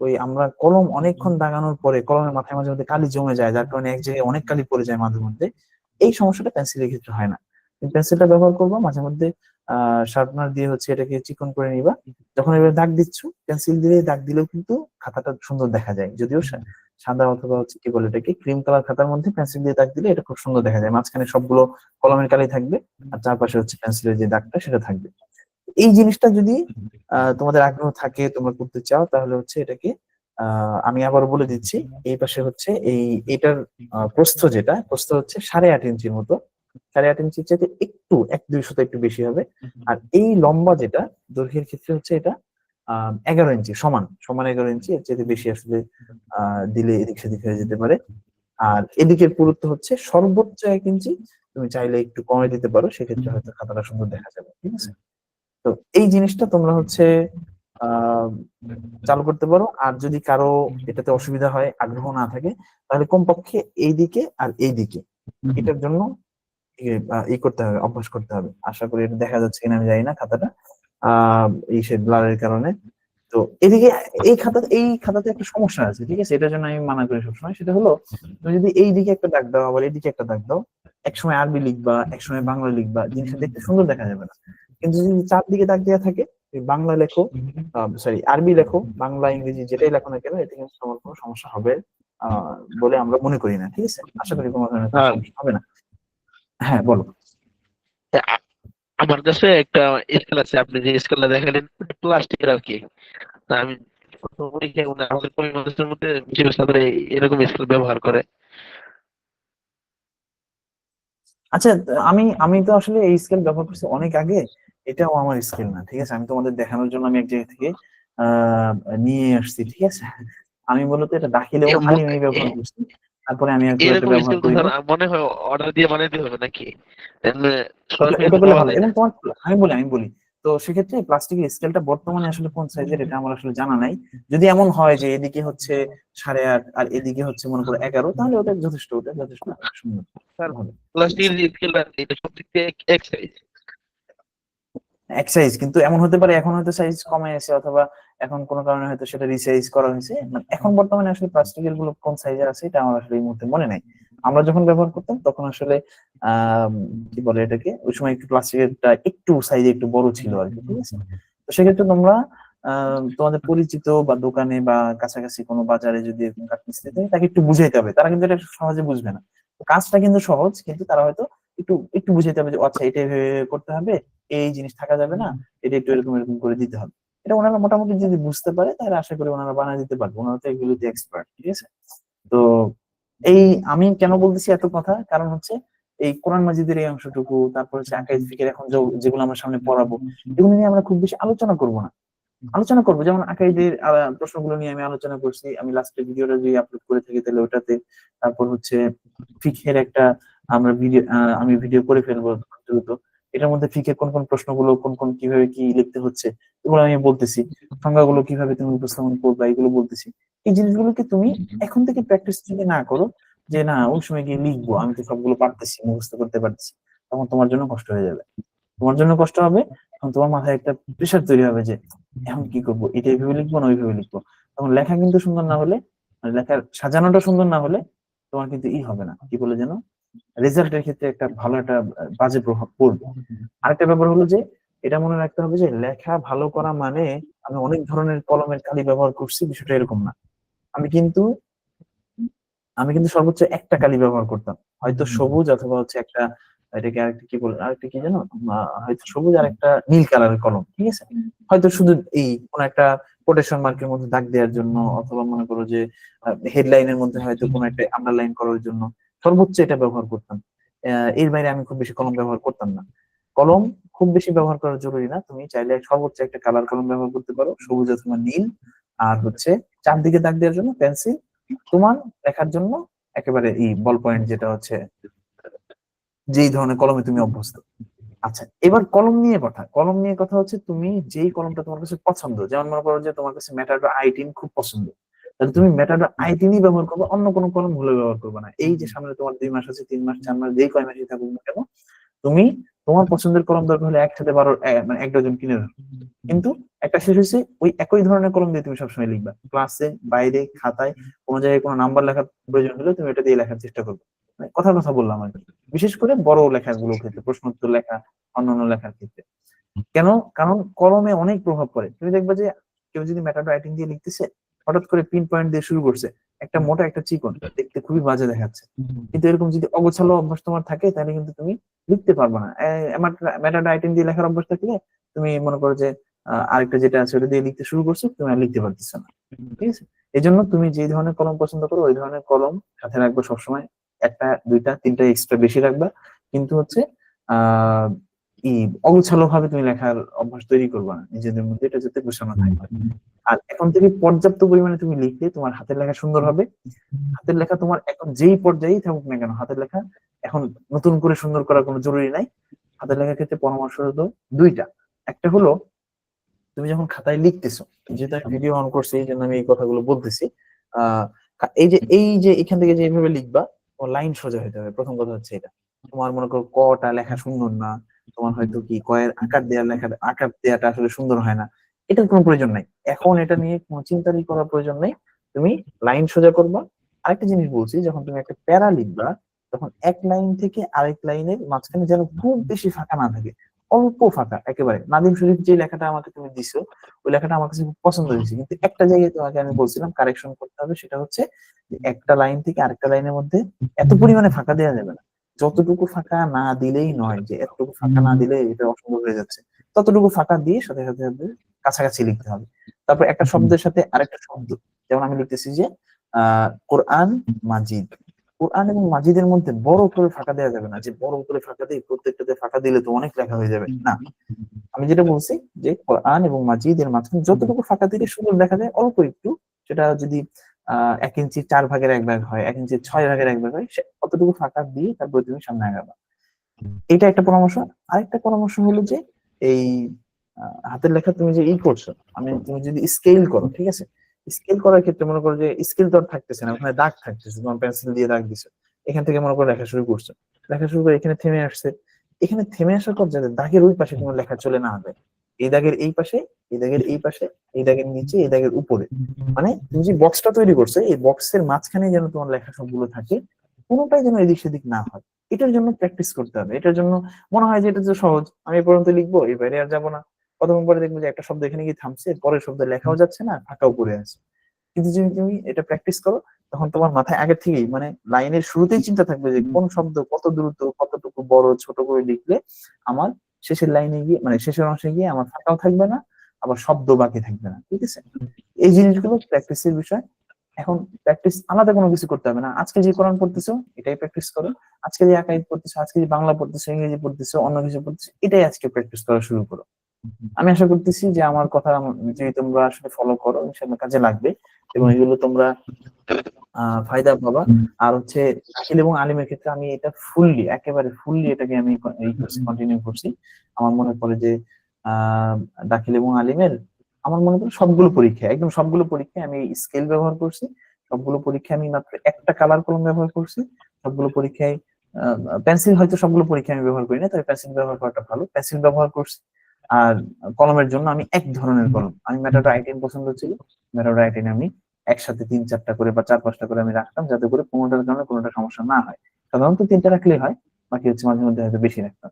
ওই আমরা কলম অনেকক্ষণ দাগানোর পরে কলমের মাথায় মাঝে মধ্যে কালি জমে যায়, যার কারণে এক জায়গায় অনেক কালি পড়ে যায় মাঝে মধ্যে। এই সমস্যাটা পেন্সিলের ক্ষেত্রে হয় না। তুমি পেন্সিলটা ব্যবহার করবা মাঝে মধ্যে, শার্পনার দিয়ে হচ্ছে এটাকে চিকন করে নিবা, যখন এবার দাগ দিচ্ছ পেন্সিল দিয়ে দাগ দিলেও কিন্তু খাতাটা সুন্দর দেখা যায়, যদিও সাদা অথবা হচ্ছে কি বলে এটাকে ক্রিম কালার খাতার মধ্যে পেন্সিল দিয়ে দাগ দিলে এটা খুব সুন্দর দেখা যায়, মাঝখানে সবগুলো কলমের কালি থাকবে, আর চারপাশে হচ্ছে পেন্সিলের যে দাগটা সেটা থাকবে। এই জিনিসটা যদি তোমাদের আগ্রহ থাকে, তোমরা করতে চাও, তাহলে হচ্ছে এটাকে আমি আবার বলে দিচ্ছি, এই পাশে হচ্ছে এটার প্রস্থ, যেটা প্রস্থ হচ্ছে 8.5 ইঞ্চির মতো, 8.5 ইঞ্চির চাইতে একটু 1-2 সুতো একটু বেশি হবে। আর এই লম্বা যেটা দৈর্ঘ্যের ক্ষেত্রে হচ্ছে এটা 11 ইঞ্চি, সমান সমান 11 ইঞ্চি, এর চাইতে বেশি আসলে দিলে এদিক সেদিক হয়ে যেতে পারে। আর এদিকের পুরুত্ব হচ্ছে সর্বোচ্চ 1 ইঞ্চি, তুমি চাইলে একটু কমে দিতে পারো, সেক্ষেত্রে হয়তো খাতাটা সুন্দর দেখা যাবে, ঠিক আছে। তো এই জিনিসটা তোমরা হচ্ছে আহ চালু করতে পারো। আর যদি কারো এটাতে অসুবিধা হয়, আগ্রহ না থাকে, তাহলে কমপক্ষে এই দিকে আর এই দিকে এটার জন্য করতে হবে, অভ্যাস করতে হবে। আশা করি এটা দেখা যাচ্ছে কিনা আমি জানি না খাতাটা, এই সে ব্লারের কারণে। তো এদিকে এই খাতাতে একটা সমস্যা আছে, ঠিক আছে, এটার জন্য আমি মানা করি সবসময়, সেটা হলো তুমি যদি এই দিকে একটা দাগ দাও আবার এইদিকে একটা দাগ দাও, একসময় আরবি লিখবা একসময় বাংলা লিখবা, জিনিসটা দেখতে সুন্দর দেখা যাবে না। কিন্তু যদি চারদিকে দাগ দেওয়া থাকে, তুমি বাংলা লেখো, সরি আরবি লেখো, বাংলা ইংরেজি যেটাই লেখো না কেন, এতে কিন্তু তোমার কোনো সমস্যা হবে বলে আমরা মনে করি না, ঠিক আছে। আশা করি কোনো ধরনের কোনো আর সমস্যা হবে না। হ্যাঁ বলো। আ- আমার কাছে একটা স্কেল আছে, আপনি যে স্কেলটা দেখালেন প্লাস্টিকের আর কি। তা আমি আমাদের পরিবেশের মধ্যে বেশিরভাগ ছাত্র এরকম স্কেল ব্যবহার করে। আচ্ছা, আমি আমি তো আসলে এই স্কেল ব্যবহার করছি অনেক আগে, এটাও আমার স্কেল না, ঠিক আছে, আমি তোমাদের দেখানোর জন্য আমি এক জায়গা থেকে আহ নিয়ে আসছি, ঠিক আছে। আমি মূলত এটা দাখিল এবং আলিমে ব্যবহার করছি, তারপরে আমি আর খুব একটা এরকম ব্যবহার স্কেল তো করি স্যার নাই। মনে হয় অর্ডার দিয়ে বানাইতে হবে নাকি? এমনি এটা সরাসরি এটা তো করলে পাওয়া ভালো, যায় এবং না। তোমার আমি বলি তো সেক্ষেত্রে প্লাস্টিকের স্কেলটা বর্তমানে আসলে কোন সাইজের এটা আমার আসলে জানা নাই। যদি এমন হয় যে এদিকে হচ্ছে 8.5 আর এদিকে হচ্ছে মনে করো 11, তাহলে ওটা যথেষ্ট সুন্দর স্যার হবে, ঠিক আছে। প্লাস্টিকের যে স্কেলটা এটা সব থেকে এক সাইজ। এক সাইজ, কিন্তু এমন হতে পারে এখন হয়তো সাইজ কমে এসে, অথবা এখন কোনো কারণে হয়তো সেটা রিসাইজ করা হয়েছে, মানে এখন বর্তমানে আসলে প্লাস্টিকের গুলো কোন সাইজের আছে এটা আমার আসলে এই মুহূর্তে মনে নাই। আমরা যখন ব্যবহার করতাম তখন আসলে আহ কি বলে এটাকে, ওই সময় একটু প্লাস্টিকেরটা একটু সাইজে একটু বড় ছিল আর কি, ঠিক আছে। তো সেক্ষেত্রে তোমরা তোমাদের পরিচিত বা দোকানে বা কাছাকাছি কোনো বাজারে যদি এরকম কাঠ মিস্ত্রি থাকে, তাকে একটু বুঝাইতে হবে, তারা কিন্তু এটা সহজে বুঝবে না। তো কাজটা কিন্তু সহজ, কিন্তু তারা হয়তো একটু একটু বুঝাইতে হবে যে আচ্ছা এটা এভাবে করতে হবে, এই জিনিস থাকা যাবে না, এটা একটু এরকম এরকম করে দিতে হবে। এটা ওনারা মোটামুটি যদি বুঝতে পারে, তাহলে আশা করি ওনারা বানিয়ে দিতে পারবে, ওনারা তো এগুলোতে এক্সপার্ট, ঠিক আছে। তো এই আমি কেন বলতেছি এত কথা, কারণ হচ্ছে এই কোরআন মাজিদের এই অংশটুকু, তারপর হচ্ছে আকাইদ ফিকের এখন যেগুলো আমরা সামনে পড়াবো, এগুলো নিয়ে আমরা খুব বেশি আলোচনা করব না। আলোচনা করবো যেমন আকাইদের প্রশ্নগুলো নিয়ে আমি আলোচনা করছি, আমি লাস্টে ভিডিওটা যদি আপলোড করে থাকি তাহলে ওটাতে। তারপর হচ্ছে ফিকহের একটা আমি ভিডিও করে ফেলবো দ্রুত, এটার মধ্যে ফিকহের কোন কোন প্রশ্নগুলো কোন কোন কিভাবে কি লিখতে হচ্ছে এগুলো আমি বলতেছি, সংজ্ঞাগুলো কিভাবে তুমি উপস্থাপন করবা এগুলো বলতেছি। এই জিনিসগুলোকে তুমি এখন থেকে প্র্যাকটিস যদি না করো, যে না ওই সময় গিয়ে লিখবো, আমি তো সবগুলো পারতেছি, মুখস্থ করতে পারতেছি, তখন তোমার জন্য কষ্ট হয়ে যাবে, তোমার জন্য কষ্ট হবে। তখন তোমার মাথায় একটা প্রেশার তৈরি হবে যে এখন কি করবো, এটা এইভাবে লিখবো না ওইভাবে লিখবো। তখন লেখা কিন্তু সুন্দর না হলে, মানে লেখার সাজানোটা সুন্দর না হলে তোমার কিন্তু হবে না, কি বলে যেন, রেজাল্টের ক্ষেত্রে একটা ভালো একটা বাজে প্রভাব পড়বে। আরেকটা ব্যাপার হলো যে এটা মনে রাখতে হবে যে লেখা ভালো করা মানে আমি অনেক ধরনের কলমের কালি ব্যবহার করছি, বিষয়টা এরকম না। আমি কিন্তু আমি কিন্তু সর্বোচ্চ একটা কালি ব্যবহার করতাম, হয়তো সবুজ অথবা হচ্ছে একটা, এটাকে আরেকটা কি বলে, আরেকটা কি জানো, হয়তো সবুজ আর একটা নীল কালারের কলম, ঠিক আছে। হয়তো শুধু এই কোন একটা কোটেশন মার্কের মধ্যে দাগ দেওয়ার জন্য, অথবা মনে করো যে হেডলাইনের মধ্যে হয়তো কোনো একটা আন্ডারলাইন করার জন্য সর্বোচ্চ এটা ব্যবহার করতাম। এর বাইরে আমি খুব বেশি কলম ব্যবহার করতাম না। কলম খুব বেশি ব্যবহার করা জরুরি না, তুমি চাইলে সর্বোচ্চ একটা কালার কলম ব্যবহার করতে পারো, সবুজ অথবা নীল। আর হচ্ছে চারদিকে দাগ দেওয়ার জন্য পেন্সিল। তোমার লেখার জন্য একেবারে বল পয়েন্ট, যেটা হচ্ছে যেই ধরনের কলমে তুমি অভ্যস্ত। আচ্ছা, এবার কলম নিয়ে কথা হচ্ছে তুমি যেই কলমটা তোমার কাছে পছন্দ, যেমন মনে করো যে তোমার কাছে মেটাডো i10 খুব পছন্দ, তাহলে তুমি মেটাডো i10ই ব্যবহার করবে, অন্য কোনো কলম ভুলে ব্যবহার করবে না। এই যে সামনে তোমার 2 মাস আছে, 3 মাস, 4 মাস, যেই কয় মাসই থাকুক না কেন, তুমি তোমার পছন্দের কলম দরকার হলে একসাথে 12 মানে 1 ডজন কিনে রাখো। কিন্তু একটা শেষ হয়েছে, ওই একই ধরনের কলম দিয়ে তুমি সবসময় লিখবা, ক্লাসে, বাইরে, খাতায়, কোনো জায়গায় কোনো নাম্বার লেখার প্রয়োজন হলে তুমি এটা দিয়ে লেখার চেষ্টা করবে। মানে কথার কথা বললাম আর কি, বিশেষ করে বড় লেখাগুলোর ক্ষেত্রে, প্রশ্নোত্তর লেখা, অন্যান্য লেখার ক্ষেত্রে। কেন? কারণ কলমে অনেক প্রভাব পড়ে। তুমি দেখবে যে কেউ যদি মেটাডো রাইটিং দিয়ে লিখতেছে, হঠাৎ করে পিন পয়েন্ট দিয়ে শুরু করছে, একটা মোটা একটা চিকন, দেখতে খুবই বাজে দেখাচ্ছে। কিন্তু এরকম যদি অগোছালো অভ্যাস তোমার থাকে, তাহলে কিন্তু তুমি লিখতে পারবে না। মেটাডো রাইটিং দিয়ে লেখার অভ্যাস থাকলে তুমি মনে করো যে আরেকটা যেটা আছে ওটা দিয়ে লিখতে শুরু করছো, তুমি আর লিখতে পারতেছো না। ঠিক আছে। এই জন্য তুমি যে ধরনের কলম পছন্দ করো ওই ধরনের কলম সাথে রাখবে সবসময়, একটা, দুইটা, তিনটা এক্সট্রা বেশি রাখবা। কিন্তু হচ্ছে আহ অগোছালো ভাবে তুমি লেখার অভ্যাস তৈরি করবে না নিজেদের মধ্যে, এটা যাতে গোছানো থাকে। আর এখন থেকে পর্যাপ্ত পরিমাণে তুমি লিখলে তোমার হাতের লেখা সুন্দর হবে। হাতের লেখা তোমার এখন যেই পর্যায়েই থাকুক না কেন, হাতের লেখা এখন নতুন করে সুন্দর করার কোনো জরুরি নাই। হাতের লেখার ক্ষেত্রে পরামর্শ হলো দুইটা। একটা হলো তুমি যখন খাতায় লিখতেছো, যেটা ভিডিও অন করছি এই জন্য আমি এই কথাগুলো বলতেছি। আহ এই যে এখান থেকে যে এইভাবে লিখবা, তোমার লাইন সোজা হতে হবে, প্রথম কথা হচ্ছে এটা। তোমার মনে করো কটা লেখা সুন্দর না, তোমার হয়তো কি কয়ের আকার দেওয়াটা আসলে সুন্দর হয় না, এটার কোনো প্রয়োজন নাই। এখন এটা নিয়ে কোনো চিন্তাই করার প্রয়োজন নেই, তুমি লাইন সোজা করবা। আরেকটা জিনিস বলছি, যখন তুমি একটা প্যারা লিখবা, তখন এক লাইন থেকে আরেক লাইনের মাঝখানে যেন খুব বেশি ফাঁকা না থাকে, অল্প ফাঁকা একেবারে। নাদিম শরীফ যে লেখাটা আমাকে তুমি দিছো, ওই লেখাটা আমার কাছে খুব পছন্দ হয়েছে, কিন্তু একটা জায়গায় তোমাকে আমি বলছিলাম কারেকশন করতে হবে, সেটা হচ্ছে যে একটা লাইন থেকে আরেকটা লাইনের মধ্যে এত পরিমাণে ফাঁকা দেওয়া যাবে না। যতটুকু ফাঁকা না দিলেই নয়, যে এতটুকু ফাঁকা না দিলে এটা অসম্ভব হয়ে যাচ্ছে, ততটুকু ফাঁকা দিয়ে সাথে সাথে সাথে কাছাকাছি লিখতে হবে। তারপর একটা শব্দের সাথে আরেকটা শব্দ, যেমন আমি লিখতেছি যে কোরআন মাজিদ, কোরআন এবং মাজিদের মধ্যে বড় করে ফাঁকা দেওয়া যাবে না, যে বড় করে ফাঁকা দিয়ে প্রত্যেকটাতে ফাঁকা দিলে তো অনেক লেখা হয়ে যাবে না। আমি যেটা বলছি যে কোরআন এবং মাজিদ এর মাঝখানে যতটুকু ফাঁকা দিলে সুন্দর দেখা যায় অল্প একটু, সেটা যদি 1 ইঞ্চি 4 ভাগের 1 ভাগ হয়, 1 ইঞ্চি 6 ভাগের 1 ভাগ হয়, অতটুকু ফাঁকা দিয়ে তারপর তুমি সামনে আগাবা। এটা একটা পরামর্শ। আরেকটা পরামর্শ হলো যে এই হাতের লেখা তুমি যে করছো, তুমি যদি স্কেল করো, ঠিক আছে, স্কেল করার ক্ষেত্রে মনে করো যে স্কেল তো আর থাকতেছে না, ওখানে দাগ থাকতেছে, তোমার পেন্সিল দিয়ে দাগ দিছো, এখান থেকে মনে করো লেখা শুরু করছো, লেখা শুরু করে এখানে থেমে আসছে, এখানে থেমে আসার পর যাতে দাগের ওই পাশে কোনো লেখা চলে না হবে, এই দাগের এই পাশে, এই দাগের এই পাশে, এই দাগের নিচে, এই দাগের উপরে, মানে তুমি যে বক্সটা তৈরি করছো এই বক্সের মাঝখানে যেন তোমার লেখা সবগুলো থাকে, কোনোটাই যেন এদিক সেদিক না হয়। এটার জন্য প্র্যাকটিস করতে হবে। এটার জন্য মনে হয় যে এটা তো সহজ, আমি এ পর্যন্ত লিখবো, এই বাইরে আর যাবো না, কতক্ষণ পরে দেখবো যে একটা শব্দ এখানে গিয়ে থামছে, পরের শব্দ লেখাও যাচ্ছে না, ফাঁকাও পড়ে আছে। কিন্তু যদি তুমি এটা প্র্যাকটিস করো, তখন তোমার মাথায় আগে থেকেই, মানে লাইনের শুরুতেই চিন্তা থাকবে যে কোন শব্দ কত দ্রুত, কতটুকু বড় ছোট করে লিখলে আমার শেষের লাইনে গিয়ে, মানে শেষের অংশে গিয়ে আমার ফাঁকাও থাকবে না, আবার শব্দ বাকি থাকবে না। ঠিক আছে, এই জিনিসগুলো প্র্যাকটিসের বিষয়। এখন প্র্যাকটিস আলাদা কোনো কিছু করতে হবে না, আজকে যে কোরআন পড়তেছো এটাই প্র্যাকটিস করো, আজকে যে আকাইদ পড়তেছো, আজকে যে বাংলা পড়তেছো, ইংরেজি পড়তেছো, অন্য কিছু পড়তেছো, এটাই আজকে প্র্যাকটিস করা শুরু করো। আমি আশা করতেছি যে আমার কথা যদি তোমরা আসলে ফলো করো, ইনশাআল্লাহ কাজে লাগবে, এবং এগুলো তোমরা ফায়দা পাবা। আর হচ্ছে দাখিল এবং আলিমের ক্ষেত্রে আমি এটা একেবারে ফুললি এটাকে আমি কন্টিনিউ করছি। আমার মনে পড়ে যে আহ দাখিল এবং আলিমের আমার মনে পড়ে সবগুলো পরীক্ষা, একদম সবগুলো পরীক্ষায় আমি স্কেল ব্যবহার করছি, সবগুলো পরীক্ষায় আমি মাত্র একটা কালার কলম ব্যবহার করছি, সবগুলো পরীক্ষায় পেন্সিল, হয়তো সবগুলো পরীক্ষায় আমি ব্যবহার করি না, তবে পেন্সিল ব্যবহার করাটা ভালো, পেন্সিল ব্যবহার করছি। আর কলমের জন্য আমি এক ধরনের কলম, আমি ম্যাটাডোর i10 পছন্দ ছিল, ম্যাটাডোর i10 আমি একসাথে 3-4টা করে বা 4-5টা করে আমি রাখতাম, যাতে করে কোনোটার কারণে কোনোটা সমস্যা না হয়। সাধারণত 3টা রাখলেই হয়, বাকি হচ্ছে মাঝে মধ্যে হয়তো বেশি রাখতাম।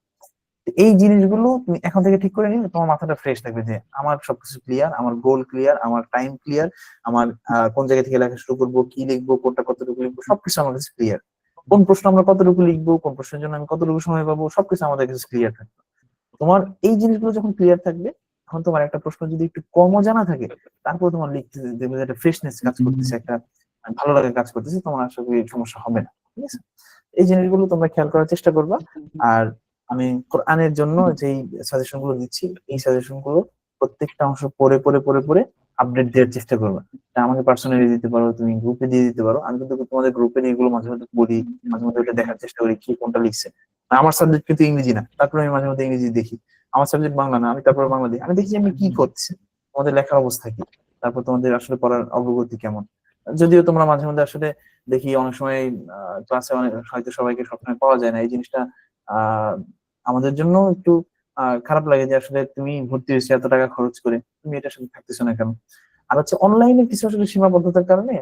তো এই জিনিসগুলো তুমি এখন থেকে ঠিক করে নিলে তোমার মাথাটা ফ্রেশ থাকবে যে আমার সবকিছু ক্লিয়ার, আমার গোল ক্লিয়ার, আমার টাইম ক্লিয়ার, আমার কোন জায়গা থেকে লেখা শুরু করবো, কি লিখবো, কোনটা কতটুকু লিখবো, সবকিছু আমার কাছে ক্লিয়ার। কোন প্রশ্ন আমরা কতটুকু লিখবো, কোন প্রশ্নের জন্য আমি কতটুকু সময় পাবো, সবকিছু আমাদের কাছে ক্লিয়ার থাকবে। তোমার এই জিনিসগুলো যখন ক্লিয়ার থাকবে, এখন তোমার একটা প্রশ্ন যদি একটু কমও জানা থাকে, তারপর তোমার লিখতে দেখবে যে একটা ফ্রেশনেস কাজ করতেছে, একটা ভালো লাগা কাজ করতেছে, তোমার আশা করি সমস্যা হবে না। ঠিক আছে, এই জিনিসগুলো তোমরা খেয়াল করার চেষ্টা করবা। আর আমি কোরআনের জন্য যেই সাজেশন গুলো দিচ্ছি, এই সাজেশন গুলো প্রত্যেকটা অংশ পড়ে পড়ে পড়ে পড়ে আপডেট দেওয়ার চেষ্টা করবা। তা আমাকে পার্সোনালি দিতে পারো, তুমি গ্রুপে দিয়ে দিতে পারো, আমি কিন্তু তোমাদের গ্রুপে নিয়ে এগুলো মাঝে মধ্যে পড়ি, মাঝে মধ্যে ওটা দেখার চেষ্টা করি কি কোনটা লিখছে। আমার সাবজেক্ট কিন্তু ইংরেজি না, তারপরে আমি মাঝে মধ্যে ইংরেজি দেখি। আমার সাবজেক্ট বাংলা না, আমি তারপরে বাংলা দেখি, আমি দেখি যে আমি কি করছি, তোমাদের লেখার অবস্থা কি, তারপর তোমাদের আসলে পড়ার অগ্রগতি কেমন। যদিও তোমরা মাঝে মধ্যে আসলে দেখি অনেক সময় ক্লাসে অনেক হয়তো সবাইকে সবসময় পাওয়া যায় না, এই জিনিসটা আহ আমাদের জন্য একটু খারাপ লাগে যে আসলে তুমি ভর্তি হয়েছে এত টাকা খরচ করে, তুমি এটার সাথে থাকতেছো না কেন। আর হচ্ছে অনলাইনে কিছু আসলে সীমাবদ্ধতার কারণে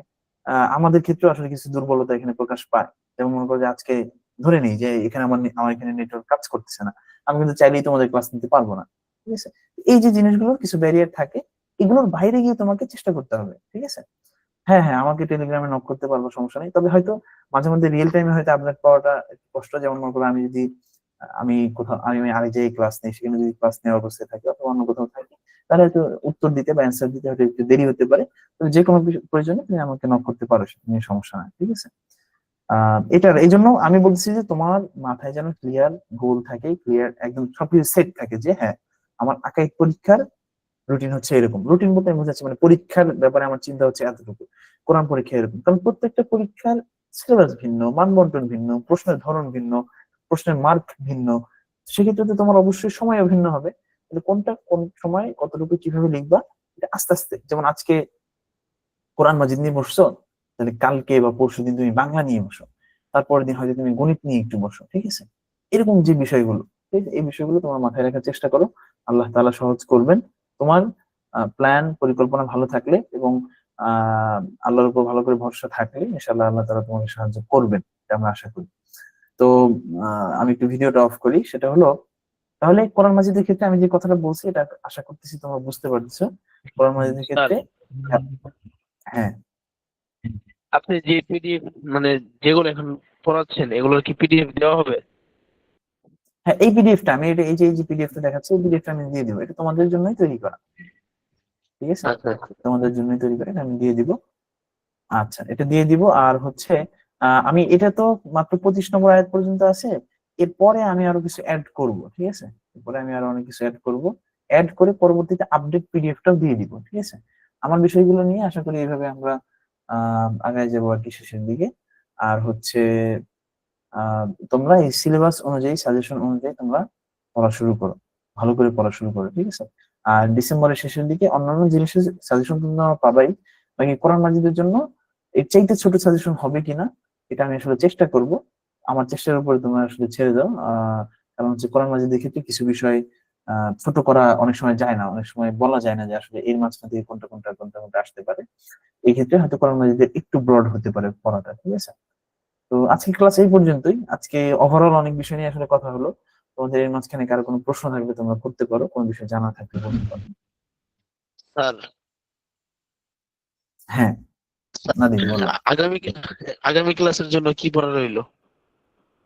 আমাদের ক্ষেত্রে আসলে কিছু দুর্বলতা এখানে প্রকাশ পায়। যেমন মনে করো যে আজকে ধরে নিই যে এখানে আমার এখানে নেটওয়ার্ক কাজ করতেছে না, আমি কিন্তু চাইলেই তোমাদের ক্লাস নিতে পারবো না। ঠিক আছে, এই যে জিনিসগুলোর কিছু ব্যারিয়ার থাকে, এগুলোর বাইরে গিয়ে তোমাকে চেষ্টা করতে হবে। ঠিক আছে, হ্যাঁ হ্যাঁ, আমাকে টেলিগ্রামে নক করতে পারবো, সমস্যা নেই। তবে হয়তো মাঝে মধ্যে রিয়েল টাইমে হয়তো আপডেট পাওয়াটা একটু কষ্ট। যেমন মনে করো আমি যদি আমি কোথাও আমি আরেক জায়গায় ক্লাস নেই, সেখানে যদি ক্লাস নেওয়ার অবস্থায় থাকি অথবা অন্য কোথাও থাকি, তাহলে হয়তো উত্তর দিতে বা অ্যান্সার দিতে হয়তো একটু দেরি হতে পারে। তো যে কোনো প্রয়োজনে তুমি আমাকে নক করতে পারো, সেটা নিয়ে সমস্যা নাই। ঠিক আছে, এটার এই জন্য আমি বলছি যে তোমার মাথায় যেন ক্লিয়ার গোল থাকে, ক্লিয়ার একদম সবকিছু সেট থাকে যে হ্যাঁ আমার আকাইক পরীক্ষার রুটিন হচ্ছে এরকম। রুটিন বলতে আমি বোঝাচ্ছি মানে পরীক্ষার ব্যাপারে আমার চিন্তা হচ্ছে এতটুকু, কোরআন পরীক্ষা এরকম। কারণ প্রত্যেকটা পরীক্ষার সিলেবাস ভিন্ন, মানবন্টন ভিন্ন, প্রশ্নের ধরন ভিন্ন, প্রশ্নের মার্ক ভিন্ন, সেক্ষেত্রে তো তোমার অবশ্যই সময়ও ভিন্ন হবে। তাহলে কোনটা কোন সময় কতটুকু কিভাবে লিখবা, এটা আস্তে আস্তে, যেমন আজকে কোরআন মাজিদ নিয়ে বসছো, তাহলে কালকে বা পরশু দিন তুমি বাংলা নিয়ে বসো, তারপরের দিন হয়তো তুমি গণিত নিয়ে একটু বসো। ঠিক আছে, এরকম যে বিষয়গুলো, ঠিক আছে, এই বিষয়গুলো তোমার মাথায় রাখার চেষ্টা করো। আল্লাহ তাআলা সহজ করবেন। তোমার প্ল্যান পরিকল্পনা ভালো থাকলে এবং আল্লাহর উপর ভালো করে ভরসা থাকলে ইনশাআল্লাহ আল্লাহ তাআলা তোমাকে সাহায্য করবেন, এটা আমরা আশা করি। তো আমি একটু ভিডিওটা অফ করি। সেটা হলো, তাহলে কোরআন মাজিদের ক্ষেত্রে আমি যে কথাটা বলছি এটা আশা করতেছি তোমরা বুঝতে পারছো। কোরআন মাজিদের স্যার, ক্ষেত্রে হ্যাঁ হ্যাঁ আপনি যে পিডিএফ মানে যেগুলো এখন পড়াচ্ছেন এগুলোর কি পিডিএফ দেওয়া হবে? হ্যাঁ, এই পিডিএফটা আমি এই যে পিডিএফটা দেখাচ্ছি, এই পিডিএফটা আমি দিয়ে দিব, এটা তোমাদের জন্যই তৈরি করা। ঠিক আছে, আচ্ছা। তোমাদের জন্যই তৈরি করা, এটা আমি দিয়ে দিব। আচ্ছা, এটা দিয়ে দিব। আর হচ্ছে আমি এটা তো মাত্র 25 নম্বর আয়াত পর্যন্ত আছে, এরপরে আমি আরো কিছু অ্যাড করব। ঠিক আছে, এরপরে আমি আরো অনেক কিছু অ্যাড করব, অ্যাড করে পরবর্তীতে আপডেট পিডিএফটাও দিয়ে দিব। ঠিক আছে, আমার বিষয়গুলো নিয়ে আশা করি এইভাবে আমরা আগায় যাবো আর কি শেষের দিকে। আর হচ্ছে তোমরা এই সিলেবাস অনুযায়ী, সাজেশন অনুযায়ী তোমরা পড়া শুরু করো, ভালো করে পড়া শুরু করো। ঠিক আছে, আর ডিসেম্বরের শেষের দিকে অন্যান্য জিনিসের সাজেশন তোমরা পাবাই। বাকি কোরআন মাজিদের জন্য এর চাইতে ছোট সাজেশন হবে কিনা এটা আমি আসলে চেষ্টা করব, আমার চেষ্টার উপরে তোমরা আসলে ছেড়ে দাও। কারণ হচ্ছে কোরআন মাজিদের ক্ষেত্রে কিছু বিষয় ছোট করা অনেক সময় যায় না, অনেক সময় বলা যায় না যে আসলে এর মাঝখান থেকে কোনটা আসতে পারে। এই ক্ষেত্রে হয়তো কোরআন মাজিদের একটু ব্রড হতে পারে পড়াটা। ঠিক আছে, তো আজকে ক্লাস এই পর্যন্তই। আজকে ওভারঅল অনেক বিষয় নিয়ে আসলে কথা হলো। তোমাদের এর মাঝখানে কারো কোনো প্রশ্ন থাকলে তোমরা করতে পারো, কোনো বিষয় জানা থাকলে বলতে পারো। স্যার, হ্যাঁ, নাদিম বলো। আগামী আগামী ক্লাসের জন্য কি পড়া রইলো?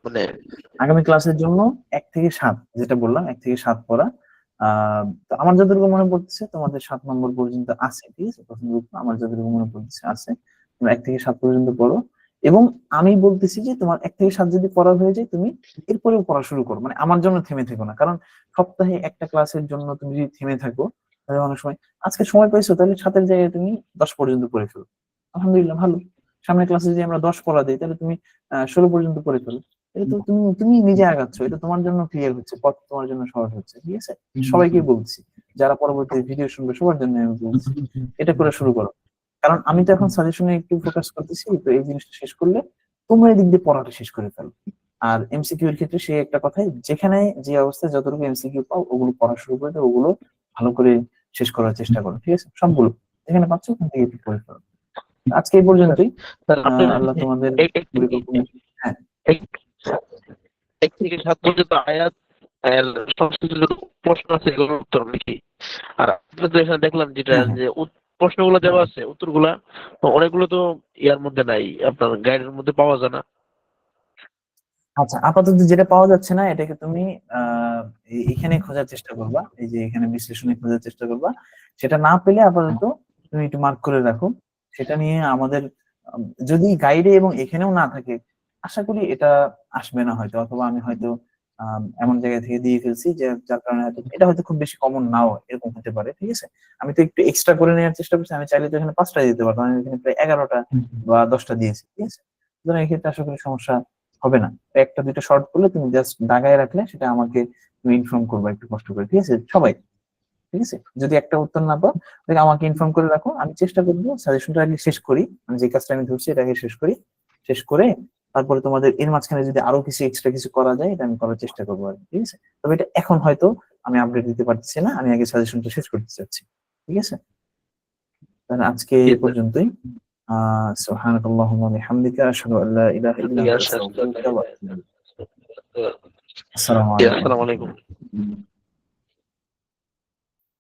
মানে আগামী ক্লাসের জন্য 1 থেকে 7, যেটা বললাম 1 থেকে 7 পড়া। তো আমার যতটুকু মনে পড়তেছে তোমাদের 7 নম্বর পর্যন্ত আছে। ঠিক আছে, প্রথম গ্রুপ আমার যতটুকু মনে পড়তেছে আছে, তোমরা 1 থেকে 7 পর্যন্ত পড়ো। এবং আমি বলতেছি যে তোমার 1 থেকে 7 যদি পড়া হয়ে যায়, তুমি এরপরেও পড়া শুরু করো, মানে আমার জন্য থেমে থেকো না। কারণ সপ্তাহে একটা ক্লাসের জন্য তুমি যদি থেমে থাকো, তাহলে অনেক সময় আজকে সময় পাইছো, তাহলে 7-এর জায়গায় তুমি 10 পর্যন্ত পড়ে ফেলো, আলহামদুলিল্লাহ ভালো। সামনের ক্লাসে যদি আমরা 10 পড়া দিই, তাহলে তুমি 16 পর্যন্ত পড়ে ফেলো। এটা তো তুমি তুমি নিজে আগাচ্ছ, এটা তোমার জন্য ক্লিয়ার হচ্ছে, পথ তোমার জন্য সহজ হচ্ছে। ঠিক আছে, সবাইকে বলছি, যারা পরবর্তী ভিডিও শুনবে সবার জন্য আমি বলছি, এটা করে শুরু করো। কারণ আমি তো এখন সাজেশনে একটু ফোকাস করতেছি, তো এই জিনিসটা শেষ করলে তোমরা এদিক দিয়ে পড়াটা শেষ করে ফেলো। আর এমসিকিউ এর ক্ষেত্রে সেই একটা কথাই, যেখানে যে অবস্থায় যতটুকু এমসিকিউ পাও ওগুলো পড়া শুরু করে দাও, ওগুলো ভালো করে শেষ করার চেষ্টা করো, ঠিক আছে? সবগুলো যেখানে পাচ্ছ ওখান থেকে একটু পড়ে ফেলো। আজকে এই পর্যন্তই। স্যার আপনি আল্লাহ তোমাদের এক এক পরিকল্পনা। হ্যাঁ, এক- এক থেকে 7 পর্যন্ত আয়াত আর সংশ্লিষ্ট যত প্রশ্ন আছে এগুলোর উত্তর লিখি। আর আপনি তো এখানে দেখলাম যেটা হ্যাঁ, হ্যাঁ। যে প্রশ্নগুলো দেওয়া আছে উত্তরগুলা অনেকগুলো তো ইয়ার মধ্যে নাই, আপনার গাইডের মধ্যে পাওয়া যায় না। আচ্ছা, আপাতত যেটা পাওয়া যাচ্ছে না এটাকে তুমি আহ এখানে খোঁজার চেষ্টা করবা, এই যে এখানে বিশ্লেষণে খোঁজার চেষ্টা করবা। সেটা না পেলে আপাতত তুমি একটু মার্ক করে রাখো। সেটা নিয়ে আমাদের যদি গাইডে এবং এখানেও না থাকে, আশা করি এটা আসবে না হয়তো, অথবা আমি হয়তো এমন জায়গা থেকে দিয়ে ফেলছি যে যার কারণে হয়তো এটা হয়তো খুব বেশি কমন নাও, এরকম হতে পারে, ঠিক আছে? আমি তো একটু এক্সট্রা করে নেওয়ার চেষ্টা করছি, আমি চাইলে তো এখানে 5টা দিতে পারতাম, আমি এখানে প্রায় 11টা বা 10টা দিয়েছি, ঠিক আছে? সুতরাং এক্ষেত্রে আশা করি সমস্যা হবে না। একটা দুইটা শর্ট করলে তুমি জাস্ট দাগায় রাখলে সেটা আমাকে তুমি ইনফর্ম করবে একটু কষ্ট করে, ঠিক আছে সবাই? ঠিক আছে, যদি একটা উত্তর না পাও তাহলে আমাকে ইনফর্ম করে রাখো, আমি চেষ্টা করবো সাজেশনটা আগে শেষ করি, মানে যে কাজটা আমি ধরছি এটাকে শেষ করি, শেষ করে তারপরে তোমাদের এর মাঝখানে যদি আরো কিছু এক্সট্রা কিছু করা যায় এটা আমি করার চেষ্টা করবো আর কি, ঠিক আছে? তবে এটা এখন হয়তো আমি আপডেট দিতে পারছি না, আমি আগে সাজেশনটা শেষ করতে চাচ্ছি, ঠিক আছে? তাহলে আজকে জি এই স্যার। পর্যন্তই। সুবহানাকাল্লাহুম্মা ওয়া বিহামদিকা আশহাদু আল্লা ইলাহা ইল্লা আনতা আস্তাগফিরুকা ওয়া আতুবু ইলাইক। আসসালামু জি, আলাইকুম। আসসালামু আলাইকুম।